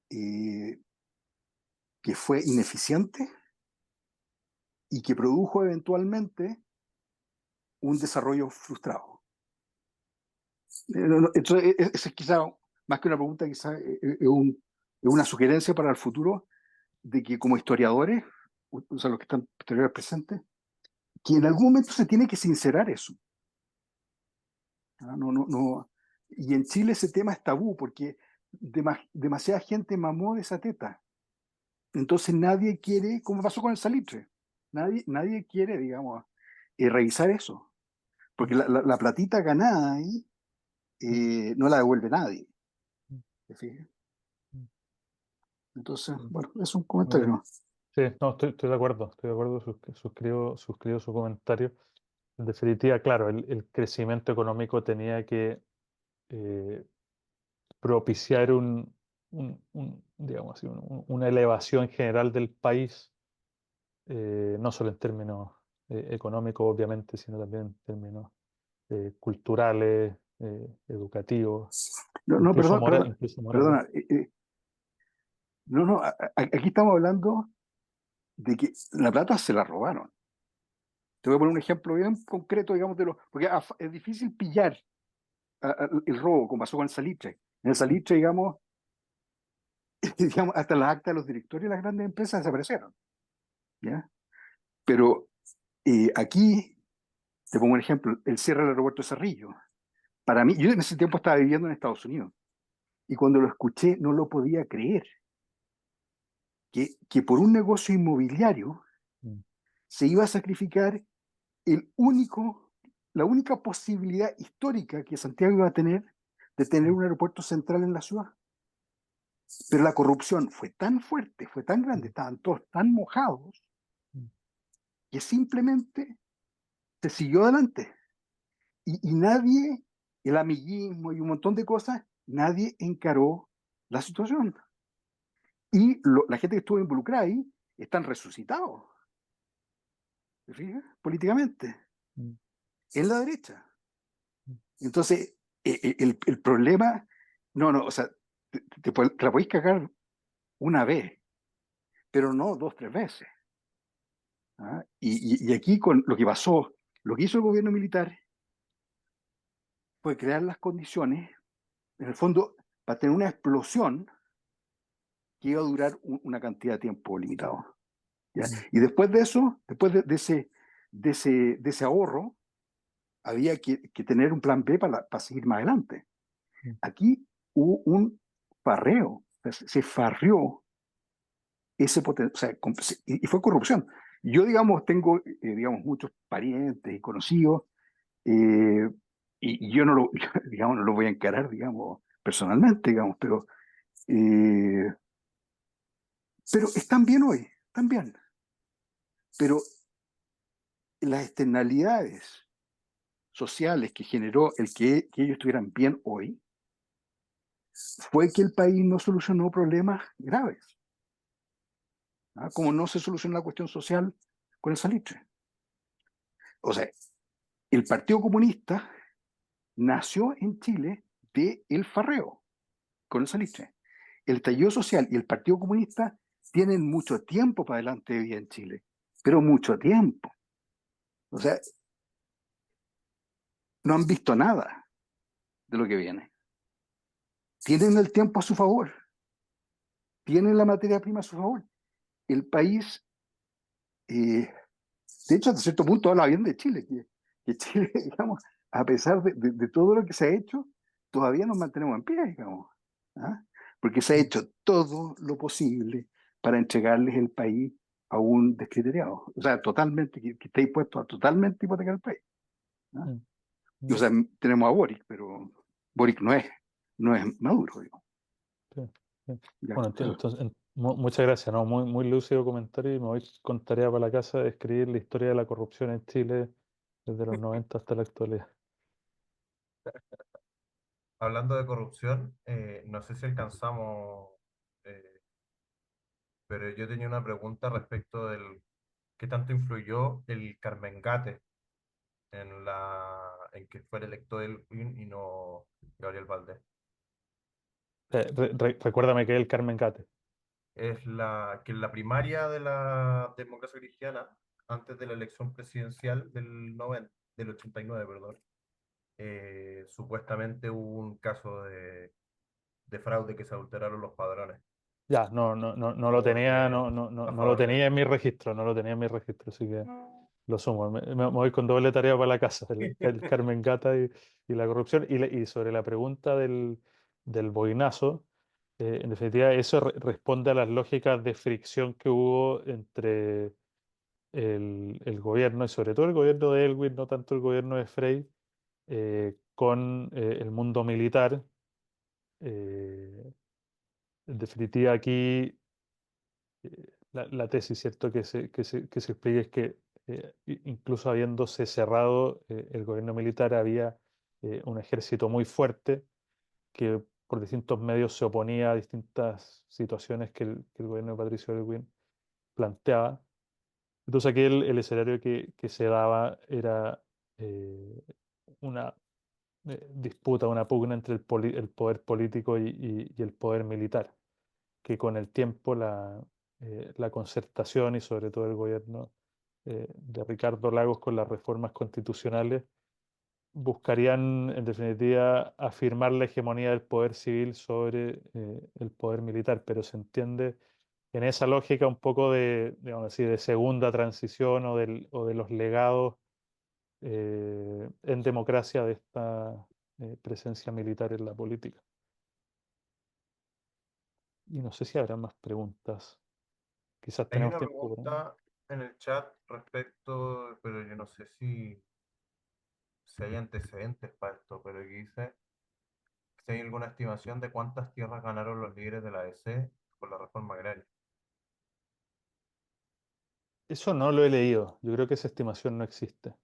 eh, que fue ineficiente y que produjo eventualmente un desarrollo frustrado. Entonces, esa es quizá, más que una pregunta, quizá es una sugerencia para el futuro de que como historiadores, o sea, los que están historiadores presentes, que en algún momento se tiene que sincerar eso. ¿Ah? No, no, no. Y en Chile ese tema es tabú porque demasiada gente mamó de esa teta. Entonces nadie quiere, como pasó con el salitre, nadie quiere, digamos, revisar eso, porque la platita ganada ahí no la devuelve nadie. ¿Te fijas? Entonces, bueno, es un Muy comentario, bien. ¿no? Sí, no, estoy de acuerdo, suscribo su comentario. En definitiva, claro, el crecimiento económico tenía que eh, propiciar digamos así, una elevación general del país, no solo en términos económicos, obviamente, sino también en términos culturales, educativos, No, no, incluso, perdón, perdón, incluso morales. perdona. No, no, aquí estamos hablando de que la plata se la robaron. Te voy a poner un ejemplo bien concreto, digamos, porque es difícil pillar el robo, como pasó con el salitre. En el salitre, digamos, digamos, hasta las actas de los directorios de las grandes empresas desaparecieron, ¿ya? Pero aquí, te pongo un ejemplo, el cierre del aeropuerto de Cerrillo. Para mí, yo en ese tiempo estaba viviendo en Estados Unidos, y cuando lo escuché no lo podía creer, que por un negocio inmobiliario Mm, se iba a sacrificar la única posibilidad histórica que Santiago iba a tener de tener un aeropuerto central en la ciudad. Pero la corrupción fue tan fuerte, fue tan grande, estaban todos tan mojados, mm, que simplemente se siguió adelante. Y nadie, el amiguismo y un montón de cosas, nadie encaró la situación. Y la gente que estuvo involucrada ahí están resucitados, ¿te fijas? Políticamente, mm, en la derecha. mm, Entonces, el problema, no, o sea, te la podéis cagar una vez, pero no dos, tres veces. ¿Ah? Y aquí con lo que pasó, lo que hizo el gobierno militar fue crear las condiciones, en el fondo, para tener una explosión que iba a durar una cantidad de tiempo limitado. ¿Ya? mm, Y después de eso, después de ese ahorro, había que tener un plan B para seguir más adelante. mm. Aquí hubo un farreo, se farrió ese potencial, o sea, y fue corrupción. Yo, digamos, tengo, digamos, muchos parientes y conocidos, eh, y yo no lo, digamos, no lo voy a encarar, digamos, personalmente, digamos, eh, pero están bien hoy, están bien. Pero las externalidades sociales que generó el que ellos estuvieran bien hoy fue que el país no solucionó problemas graves, ¿ah? Como no se solucionó la cuestión social con el salitre. O sea, el Partido Comunista nació en Chile del farreo con el salitre. El estallido social y el Partido Comunista tienen mucho tiempo para adelante de vida en Chile, pero mucho tiempo. O sea, no han visto nada de lo que viene. Tienen el tiempo a su favor, tienen la materia prima a su favor. El país, de hecho, hasta cierto punto habla bien de Chile, que Chile, digamos, a pesar de todo lo que se ha hecho, todavía nos mantenemos en pie, digamos. ¿Ah? Porque se ha hecho todo lo posible para entregarles el país a un descriteriado. O sea, totalmente, que esté dispuesto a totalmente hipotecar el país. ¿Ah? Mm, Y, o mm. sea, tenemos a Boric, pero Boric no es Maduro, digo. Sí, sí. Ya, Bueno, entonces, muchas gracias, ¿no? Muy lúcido comentario y me voy con tarea para la casa de escribir la historia de la corrupción en Chile desde los 90 hasta la actualidad. Hablando de corrupción, no sé si alcanzamos, eh, pero yo tenía una pregunta respecto del qué tanto influyó el Carmengate en que fuera electo él y no Gabriel Valdés. Recuérdame que es el Carmen Gate. Es que en la primaria de la democracia cristiana, antes de la elección presidencial del 89, perdón, supuestamente hubo un caso de fraude que se adulteraron los padrones Ya, no lo por tenía, a no lo favor de él. tenía en mi registro, no lo tenía en mi registro, así que lo sumo. Me voy con doble tarea para la casa, el Carmen Gata y la corrupción. Y sobre la pregunta del boinazo, en definitiva, eso responde a las lógicas de fricción que hubo entre el gobierno, y sobre todo el gobierno de Elwin, no tanto el gobierno de Frey, con el mundo militar. En definitiva, aquí la tesis, ¿cierto?, que se explica es que incluso habiéndose cerrado el gobierno militar, había un ejército muy fuerte que por distintos medios se oponía a distintas situaciones que el gobierno de Patricio Aylwin planteaba. Entonces aquí el escenario que se daba era una disputa, una pugna entre el poder político y el poder militar, que con el tiempo la concertación y sobre todo el gobierno de Ricardo Lagos con las reformas constitucionales buscarían, en definitiva, afirmar la hegemonía del poder civil sobre el poder militar, pero se entiende en esa lógica un poco de, digamos así, de segunda transición o de los legados en democracia de esta presencia militar en la política. Y no sé si habrá más preguntas. Quizás Hay tenemos una tiempo para... pregunta en el chat respecto, pero yo no sé si hay antecedentes para esto, pero aquí dice si hay alguna estimación de cuántas tierras ganaron los líderes de la ADC con la reforma agraria. Eso no lo he leído. Yo creo que esa estimación no existe.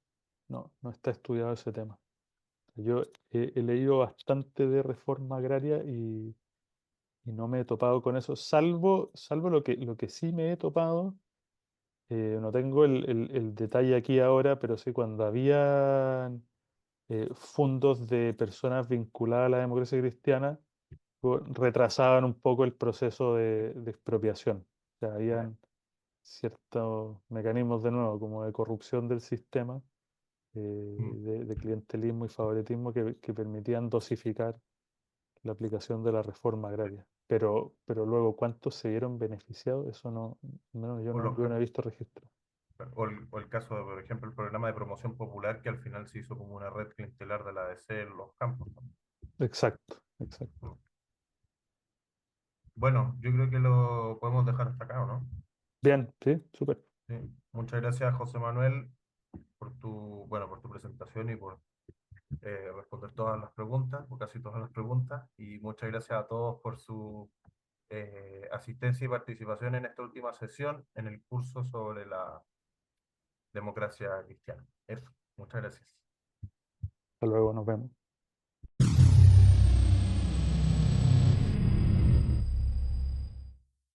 No, no está estudiado ese tema. Yo he leído bastante de reforma agraria y no me he topado con eso, salvo lo que sí me he topado. No tengo el detalle aquí ahora, pero sí cuando había fondos de personas vinculadas a la democracia cristiana, retrasaban un poco el proceso de expropiación. O sea, Ya. habían ciertos mecanismos de nuevo, como de corrupción del sistema, Mm. de clientelismo y favoritismo que permitían dosificar la aplicación de la reforma agraria. Pero luego, ¿cuántos se vieron beneficiados? Eso no, O, los yo ca- no he visto registro. o el caso de, por ejemplo, el programa de promoción popular que al final se hizo como una red clientelar de la ADC en los campos, ¿no? Exacto, exacto. Mm. Bueno, yo creo que lo podemos dejar hasta acá, ¿o no? Bien, sí, súper. Sí. Muchas gracias, José Manuel, bueno, por tu presentación y por responder todas las preguntas, o casi todas las preguntas. Y muchas gracias a todos por su asistencia y participación en esta última sesión en el curso sobre la democracia cristiana. Eso, muchas gracias. Hasta luego, nos vemos.